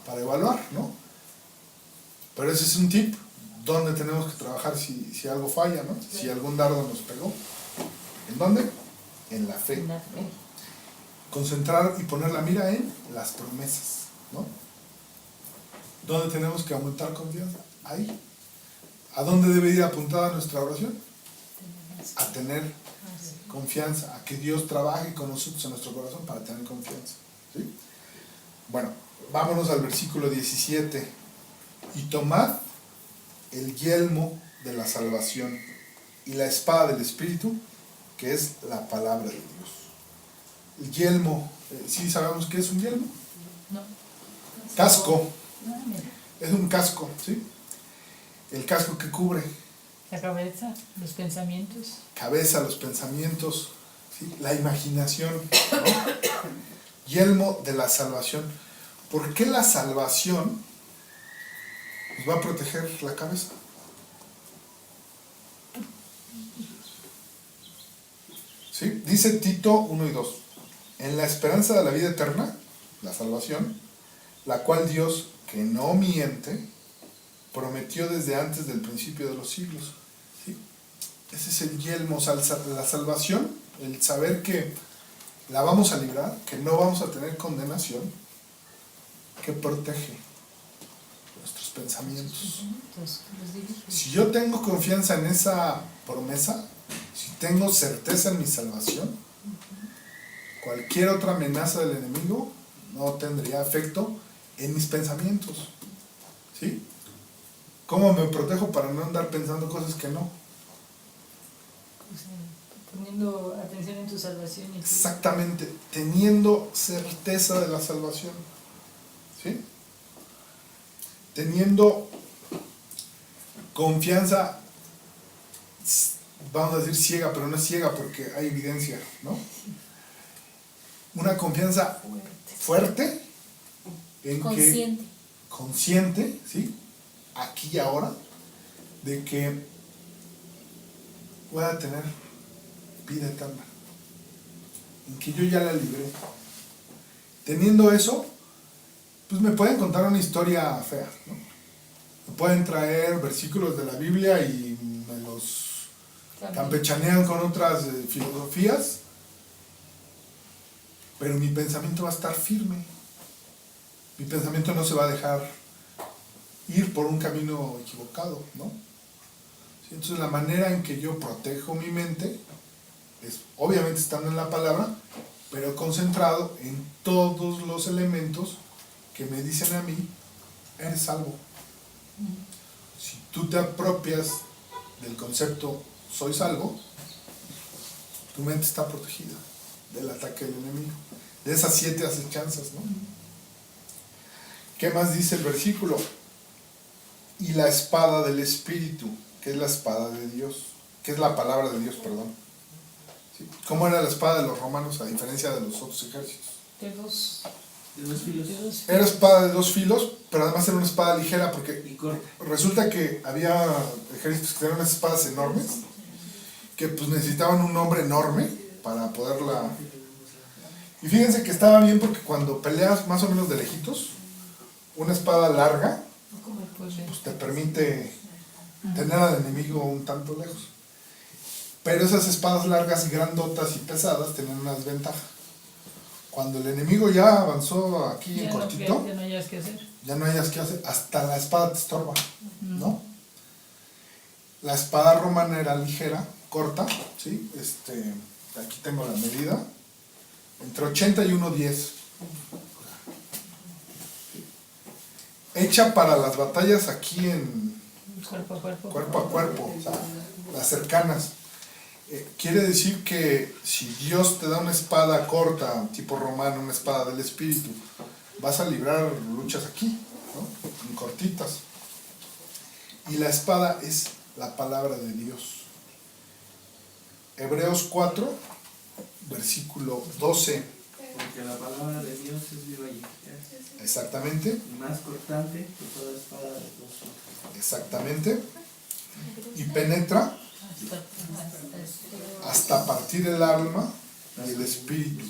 Para evaluar, ¿no? Pero ese es un tip. ¿Dónde tenemos que trabajar si algo falla, ¿no? Si algún dardo nos pegó. ¿En dónde? En la fe, en la ¿no? fe. Concentrar y poner la mira en las promesas, ¿no? ¿Dónde tenemos que aumentar confianza? Ahí. ¿A dónde debe ir apuntada nuestra oración? A tener confianza, a que Dios trabaje con nosotros en nuestro corazón para tener confianza, ¿sí? Bueno, vámonos al versículo 17. Y tomad el yelmo de la salvación y la espada del Espíritu, que es la palabra de Dios. El yelmo, ¿sí sabemos qué es un yelmo? No. Casco, Ah, mira. es un casco, ¿sí? El casco que cubre La cabeza, los pensamientos. cabeza, los pensamientos, ¿sí? La imaginación, ¿no? Yelmo de la salvación. ¿Por qué la salvación nos va a proteger la cabeza? ¿Sí? Dice Tito 1 y 2. En la esperanza de la vida eterna, la salvación, la cual Dios, que no miente, prometió desde antes del principio de los siglos. ¿Sí? Ese es el yelmo, o sea, la salvación, el saber que la vamos a librar, que no vamos a tener condenación, que protege nuestros pensamientos. Entonces, los dirige. Si yo tengo confianza en esa promesa, si tengo certeza en mi salvación, cualquier otra amenaza del enemigo no tendría efecto en mis pensamientos. ¿Sí? ¿Cómo me protejo para no andar pensando cosas que no? O sea, poniendo atención en tu salvación y tu- Exactamente, teniendo certeza de la salvación. ¿Sí? Teniendo confianza, vamos a decir ciega, pero no es ciega porque hay evidencia, ¿no? Una confianza fuerte en Consciente. que consciente, ¿sí? Aquí y ahora, de que voy a tener vida eterna, en que yo ya la libré. Teniendo eso, pues me pueden contar una historia fea, ¿no? Me pueden traer versículos de la Biblia y me los campechanean con otras filosofías, pero mi pensamiento va a estar firme. Mi pensamiento no se va a dejar ir por un camino equivocado, ¿no? ¿Sí? Entonces la manera en que yo protejo mi mente es obviamente estando en la palabra, pero concentrado en todos los elementos que me dicen a mí, eres salvo. Si tú te apropias del concepto soy salvo, tu mente está protegida del ataque del enemigo, de esas 7 acechanzas, ¿no? ¿Qué más dice el versículo? Y la espada del Espíritu, que es la espada de Dios, que es la palabra de Dios, perdón. ¿Sí? ¿Cómo era la espada de los romanos a diferencia de los otros ejércitos? de dos filos filos. Era espada de 2 filos, pero además era una espada ligera porque y corta. resulta que había ejércitos que tenían unas espadas enormes, que pues necesitaban un hombre enorme para poderla... Y fíjense que estaba bien porque cuando peleas más o menos de lejitos, una espada larga, Pues, pues te permite tener al enemigo un tanto lejos. Pero esas espadas largas, grandotas y pesadas tenían una desventaja. Cuando el enemigo ya avanzó aquí en ya cortito, no hayas que hacer. ya no hayas que hacer, hasta la espada te estorba, ¿no? La espada romana era ligera, corta, ¿sí? Aquí tengo la medida, entre 80 y 1,10. Hecha para las batallas aquí en Cuerpo a cuerpo. cuerpo a cuerpo, o sea, las cercanas. Quiere decir que si Dios te da una espada corta, tipo romano, una espada del Espíritu, vas a librar luchas aquí, ¿no? En cortitas. Y la espada es la palabra de Dios. Hebreos 4, versículo 12. Porque la palabra de Dios es viva y eficaz, Exactamente, y más cortante que toda espada de 2 filos. exactamente. Y penetra hasta partir el alma y el espíritu,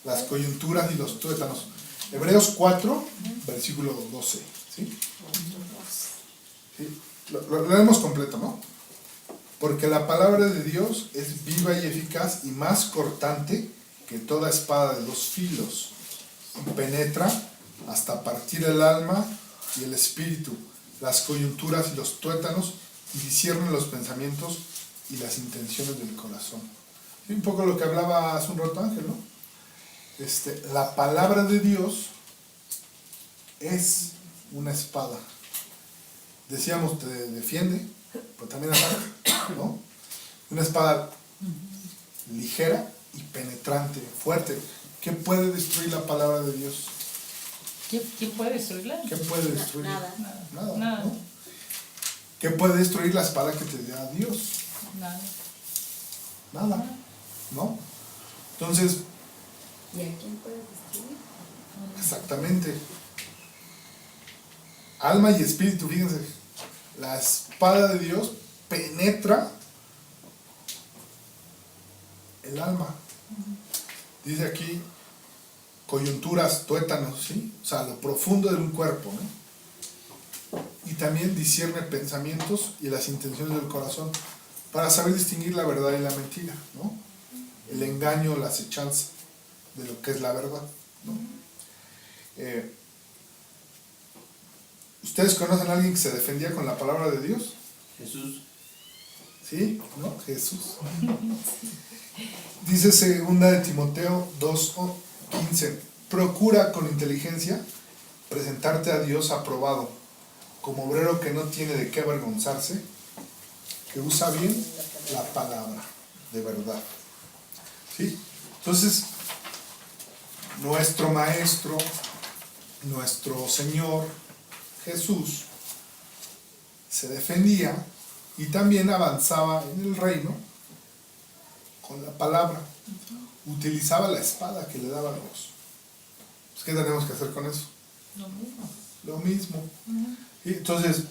las coyunturas y los tuétanos. Hebreos 4, versículo 12. ¿Sí? ¿Sí? Lo leemos completo, ¿no? Porque la palabra de Dios es viva y eficaz y más cortante que toda espada de 2 filos, y penetra hasta partir el alma y el espíritu, las coyunturas y los tuétanos, y discierne los pensamientos y las intenciones del corazón. Y un poco lo que hablaba hace un rato Ángel, ¿no? La palabra de Dios es una espada. Decíamos, te defiende, pero también ataca, ¿no? Una espada ligera y penetrante, fuerte, que puede destruir la palabra de Dios. ¿Quién puede destruirla? ¿Qué puede destruir? Nada. Nada. Nada. ¿No? ¿Qué puede destruir la espada que te da Dios? Nada. Nada. ¿No? Entonces, ¿Y a quién puede destruir? exactamente. Alma y espíritu, fíjense. La espada de Dios penetra el alma. Dice aquí coyunturas, tuétanos, ¿sí? O sea, lo profundo de un cuerpo, ¿no? Y también discierne pensamientos y las intenciones del corazón para saber distinguir la verdad y la mentira, ¿no? El engaño, la acechanza de lo que es la verdad, ¿no? ¿Ustedes conocen a alguien que se defendía con la palabra de Dios? Jesús. ¿Sí? ¿No? Jesús. Dice 2 de Timoteo 2:15, procura con inteligencia presentarte a Dios aprobado, como obrero que no tiene de qué avergonzarse, que usa bien la palabra de verdad. ¿Sí? Entonces, nuestro Maestro, nuestro Señor Jesús, se defendía y también avanzaba en el reino con la palabra. Utilizaba la espada que le daba Dios. Pues, ¿qué tenemos que hacer con eso? Lo mismo. Lo mismo. ¿Sí? Entonces,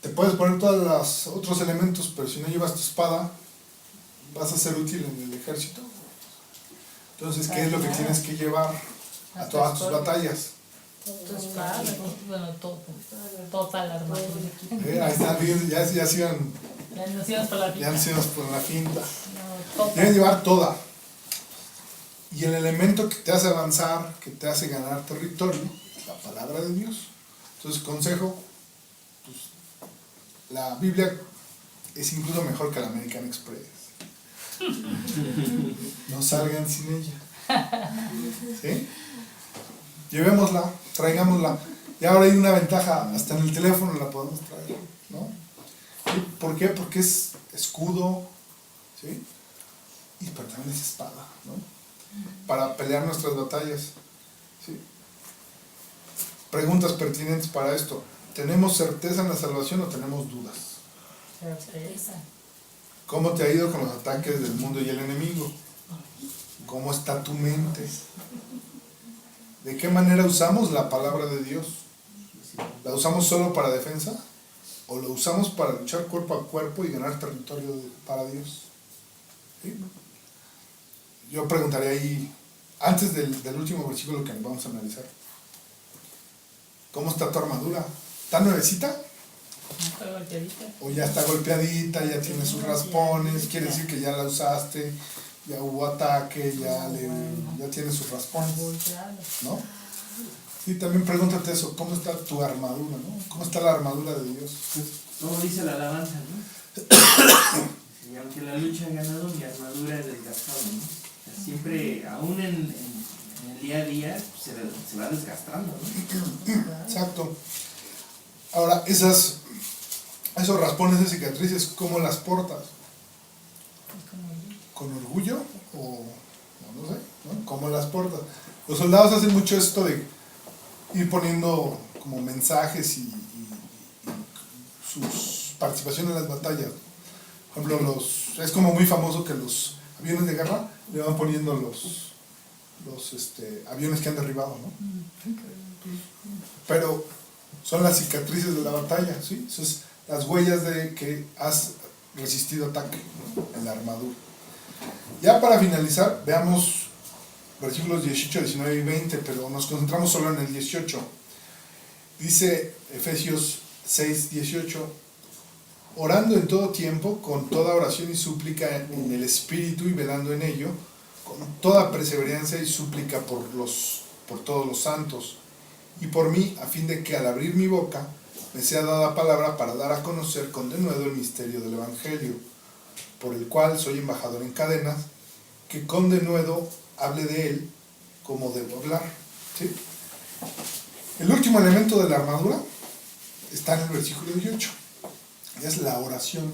te puedes poner todos los otros elementos, pero si no llevas tu espada, vas a ser útil en el ejército. Entonces, ¿qué es lo que tienes que llevar a todas tus batallas? Tu espada, bueno, todo. Toda la armadura. Ahí están, ya se iban, Ya nos íbamos por la ya nos íbamos por la finta. No, toda. Debes llevar toda. Y el elemento que te hace avanzar, que te hace ganar territorio, es la palabra de Dios. Entonces, consejo, pues, la Biblia es incluso mejor que la American Express. No salgan sin ella. ¿Sí? Llevémosla, traigámosla. Y ahora hay una ventaja, hasta en el teléfono la podemos traer, ¿no? ¿Sí? ¿Por qué? Porque es escudo, ¿sí? Pero también es espada, ¿no? Para pelear nuestras batallas, ¿sí? Preguntas pertinentes para esto. ¿Tenemos certeza en la salvación o tenemos dudas? Certeza. ¿Cómo te ha ido con los ataques del mundo y el enemigo? ¿Cómo está tu mente? ¿De qué manera usamos la palabra de Dios? ¿La usamos solo para defensa? ¿O la usamos para luchar cuerpo a cuerpo y ganar territorio para Dios? ¿Sí? Yo preguntaría ahí, antes del último versículo que vamos a analizar, ¿cómo está tu armadura? ¿Está nuevecita? Está golpeadita. ¿O ya está golpeadita, ya tiene sus raspones? Quiere decir que ya la usaste, ya hubo ataque, ya tiene sus raspones, ¿no? Y también pregúntate eso, ¿cómo está tu armadura, no? ¿Cómo está la armadura de Dios? Como dice la alabanza, ¿no? Y aunque la lucha ha ganado, mi armadura es desgastada, ¿no? O sea, siempre, aún en el día a día, se va desgastando, ¿no? Exacto. Ahora, esos raspones de cicatrices, ¿cómo las portas? ¿Con orgullo? O no sé, ¿no? ¿Cómo las portas? Los soldados hacen mucho esto de ir poniendo como mensajes y sus participaciones en las batallas. Por ejemplo, es como muy famoso que los aviones de guerra le van poniendo los aviones que han derribado, ¿no? Pero son las cicatrices de la batalla, ¿sí? Eso es las huellas de que has resistido ataque, ¿no? En la armadura. Ya para finalizar, veamos versículos 18, 19 y 20, pero nos concentramos solo en el 18. Dice Efesios 6, 18, orando en todo tiempo, con toda oración y súplica en el Espíritu y velando en ello, con toda perseverancia y súplica por todos los santos, y por mí, a fin de que al abrir mi boca me sea dada palabra para dar a conocer con denuedo el misterio del Evangelio, por el cual soy embajador en cadenas, que con denuedo hable de él como debo hablar. ¿Sí? El último elemento de la armadura está en el versículo 18, es la oración.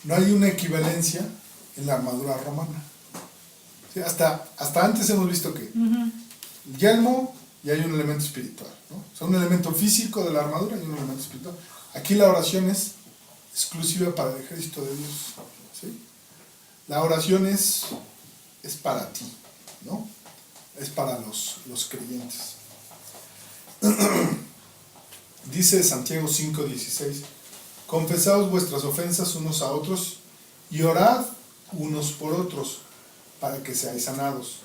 No hay una equivalencia en la armadura romana. Sí, hasta antes hemos visto que Ujú. el yelmo y hay un elemento espiritual, ¿no? O sea, un elemento físico de la armadura y un elemento espiritual. Aquí la oración es exclusiva para el ejército de Dios, ¿sí? La oración es para ti, ¿no? Es para los creyentes. Dice Santiago 5:16, confesaos vuestras ofensas unos a otros y orad unos por otros para que seáis sanados.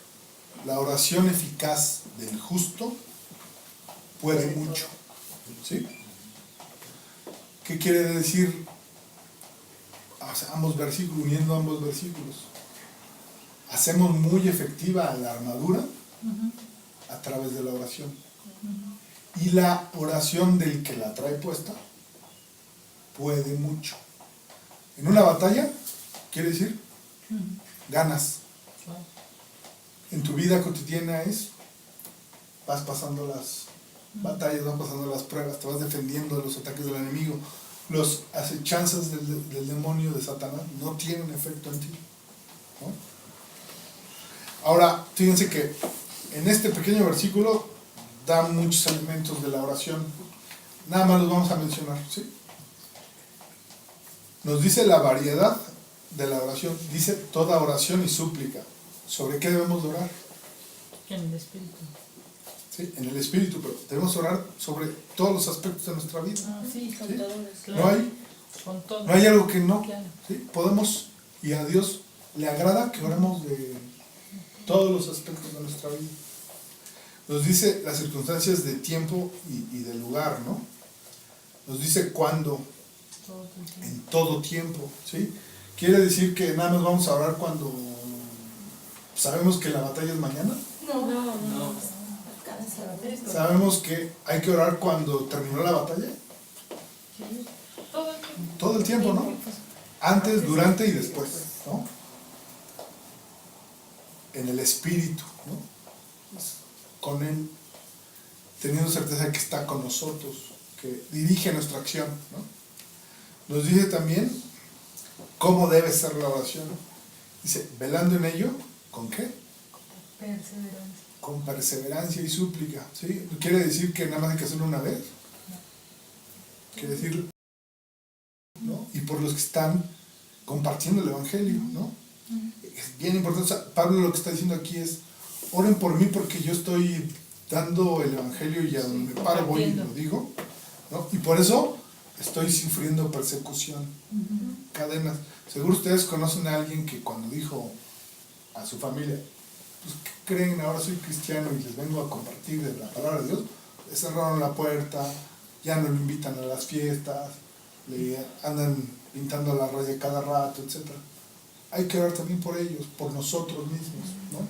La oración eficaz del justo puede mucho, ¿sí? ¿Qué quiere decir? O sea, uniendo ambos versículos. Hacemos muy efectiva la armadura a través de la oración. Y la oración del que la trae puesta puede mucho. En una batalla, quiere decir, ganas. En tu vida cotidiana vas pasando las batallas, vas pasando las pruebas, te vas defendiendo de los ataques del enemigo. Las acechanzas del demonio, de Satanás, no tienen efecto en ti, ¿no? Ahora, fíjense que en este pequeño versículo da muchos elementos de la oración. Nada más los vamos a mencionar, ¿sí? Nos dice la variedad de la oración. Dice toda oración y súplica. ¿Sobre qué debemos de orar? En el espíritu. ¿Sí? En el espíritu, pero debemos orar sobre todos los aspectos de nuestra vida. Ah, sí, con ¿Sí? todo. Claro. Con todo. No hay algo que no. Claro. ¿Sí? Podemos, y a Dios le agrada que oremos de todos los aspectos de nuestra vida. Nos dice las circunstancias de tiempo y de lugar, ¿no? Nos dice cuándo, Todo el tiempo. en todo tiempo, ¿sí? Quiere decir que nada más vamos a orar cuando sabemos que la batalla es mañana. No. Sabemos que hay que orar cuando terminó la batalla. Sí. Todo el tiempo. Todo el tiempo, ¿no? Antes, durante y después, ¿no? En el espíritu, ¿no? Con Él, teniendo certeza de que está con nosotros, que dirige nuestra acción, ¿no? Nos dice también cómo debe ser la oración. Dice, velando en ello, ¿con qué? Perseverancia. Con perseverancia y súplica, ¿sí? No quiere decir que nada más hay que hacerlo una vez. Quiere decir, ¿no? Y por los que están compartiendo el Evangelio, ¿no? Es bien importante. O sea, Pablo lo que está diciendo aquí es, oren por mí porque yo estoy dando el Evangelio y a donde me paro voy y lo digo, ¿no? Y por eso estoy sufriendo persecución, cadenas. Seguro ustedes conocen a alguien que cuando dijo a su familia, pues, ¿qué creen? Ahora soy cristiano y les vengo a compartir de la palabra de Dios. Le cerraron la puerta, ya no lo invitan a las fiestas, le andan pintando la raya cada rato, etc. Hay que orar también por ellos, por nosotros mismos, ¿no?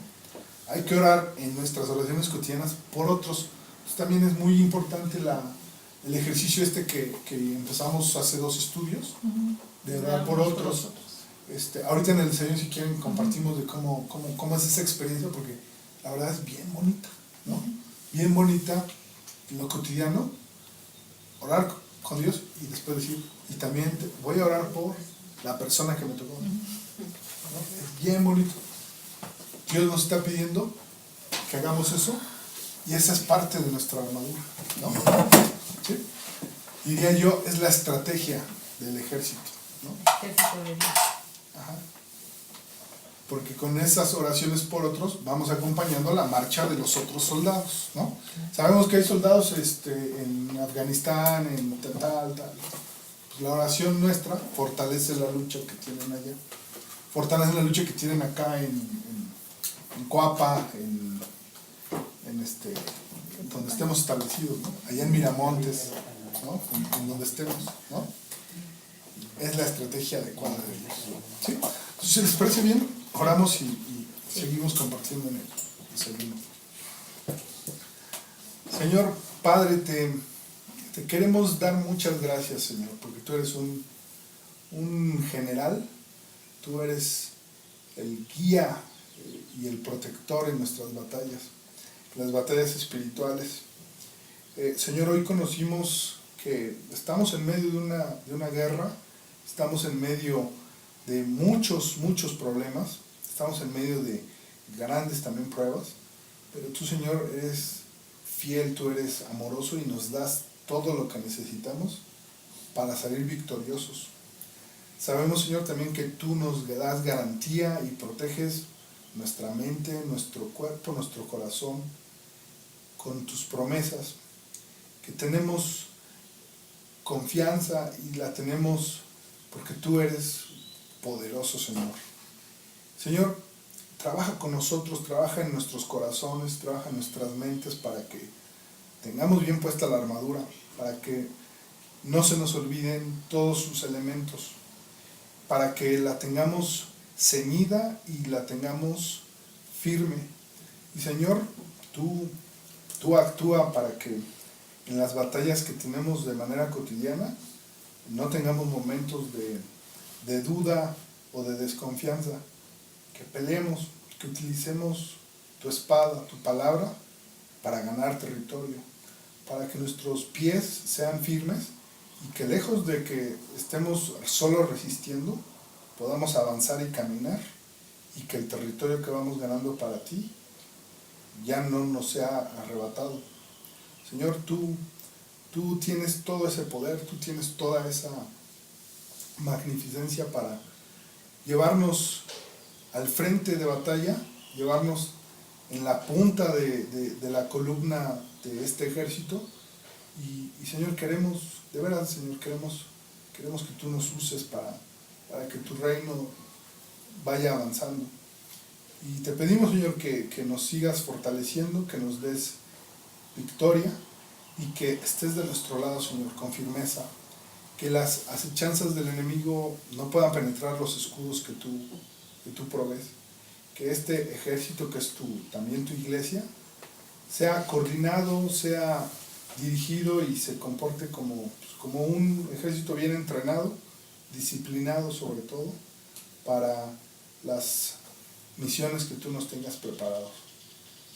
Hay que orar en nuestras oraciones cotidianas por otros. Pues también es muy importante el ejercicio que empezamos hace 2 estudios, de orar por otros. Ahorita en el desayuno, si quieren, compartimos de cómo es esa experiencia, porque la verdad es bien bonita, ¿no? Bien bonita en lo cotidiano, orar con Dios y después decir, y también voy a orar por la persona que me tocó, ¿no? Es bien bonito. Dios nos está pidiendo que hagamos eso y esa es parte de nuestra armadura, ¿no? ¿Sí? Diría yo, es la estrategia del ejército, ¿no? Ejército de Dios. Ajá. Porque con esas oraciones por otros vamos acompañando la marcha de los otros soldados, ¿no? Sabemos que hay soldados en Afganistán, en tal. Pues la oración nuestra fortalece la lucha que tienen allá. Fortalece la lucha que tienen acá en Coapa, en donde estemos establecidos, ¿no? Allá en Miramontes, ¿no? En donde estemos, ¿no? Es la estrategia adecuada de Dios, ¿sí? Entonces, si les parece bien, oramos y seguimos compartiendo en el desayuno. Señor Padre, te queremos dar muchas gracias, Señor, porque tú eres un general, tú eres el guía y el protector en nuestras batallas, las batallas espirituales. Señor, hoy conocimos que estamos en medio de una guerra, estamos en medio de muchos problemas, estamos en medio de grandes también pruebas, pero tú, Señor, eres fiel, tú eres amoroso y nos das todo lo que necesitamos para salir victoriosos. Sabemos, Señor, también que tú nos das garantía y proteges nuestra mente, nuestro cuerpo, nuestro corazón con tus promesas, que tenemos confianza y la tenemos porque tú eres poderoso, Señor. Señor, trabaja con nosotros, trabaja en nuestros corazones, trabaja en nuestras mentes para que tengamos bien puesta la armadura, para que no se nos olviden todos sus elementos, para que la tengamos ceñida y la tengamos firme. Y Señor, tú actúa para que en las batallas que tenemos de manera cotidiana no tengamos momentos de duda o de desconfianza, que peleemos, que utilicemos tu espada, tu palabra para ganar territorio, para que nuestros pies sean firmes y que lejos de que estemos solo resistiendo, podamos avanzar y caminar y que el territorio que vamos ganando para ti ya no nos sea arrebatado. Señor, tú tienes todo ese poder, tú tienes toda esa magnificencia para llevarnos al frente de batalla, llevarnos en la punta de la columna de este ejército y Señor, queremos, de verdad, Señor, queremos que tú nos uses para que tu reino vaya avanzando. Y te pedimos, Señor, que nos sigas fortaleciendo, que nos des victoria y que estés de nuestro lado, Señor, con firmeza, que las acechanzas del enemigo no puedan penetrar los escudos que tú provees, que este ejército que es también tu iglesia, sea coordinado, sea dirigido y se comporte como un ejército bien entrenado, disciplinado sobre todo, para las misiones que tú nos tengas preparados.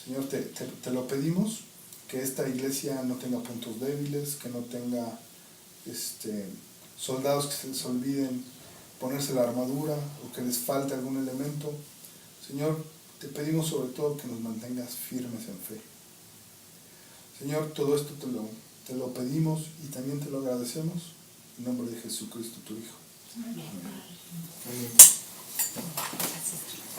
Señor, te lo pedimos, que esta iglesia no tenga puntos débiles, que no tenga soldados que se les olviden ponerse la armadura o que les falte algún elemento. Señor, te pedimos sobre todo que nos mantengas firmes en fe. Señor, todo esto te lo pedimos y también te lo agradecemos en nombre de Jesucristo, tu Hijo. Amén. Amén. Gracias.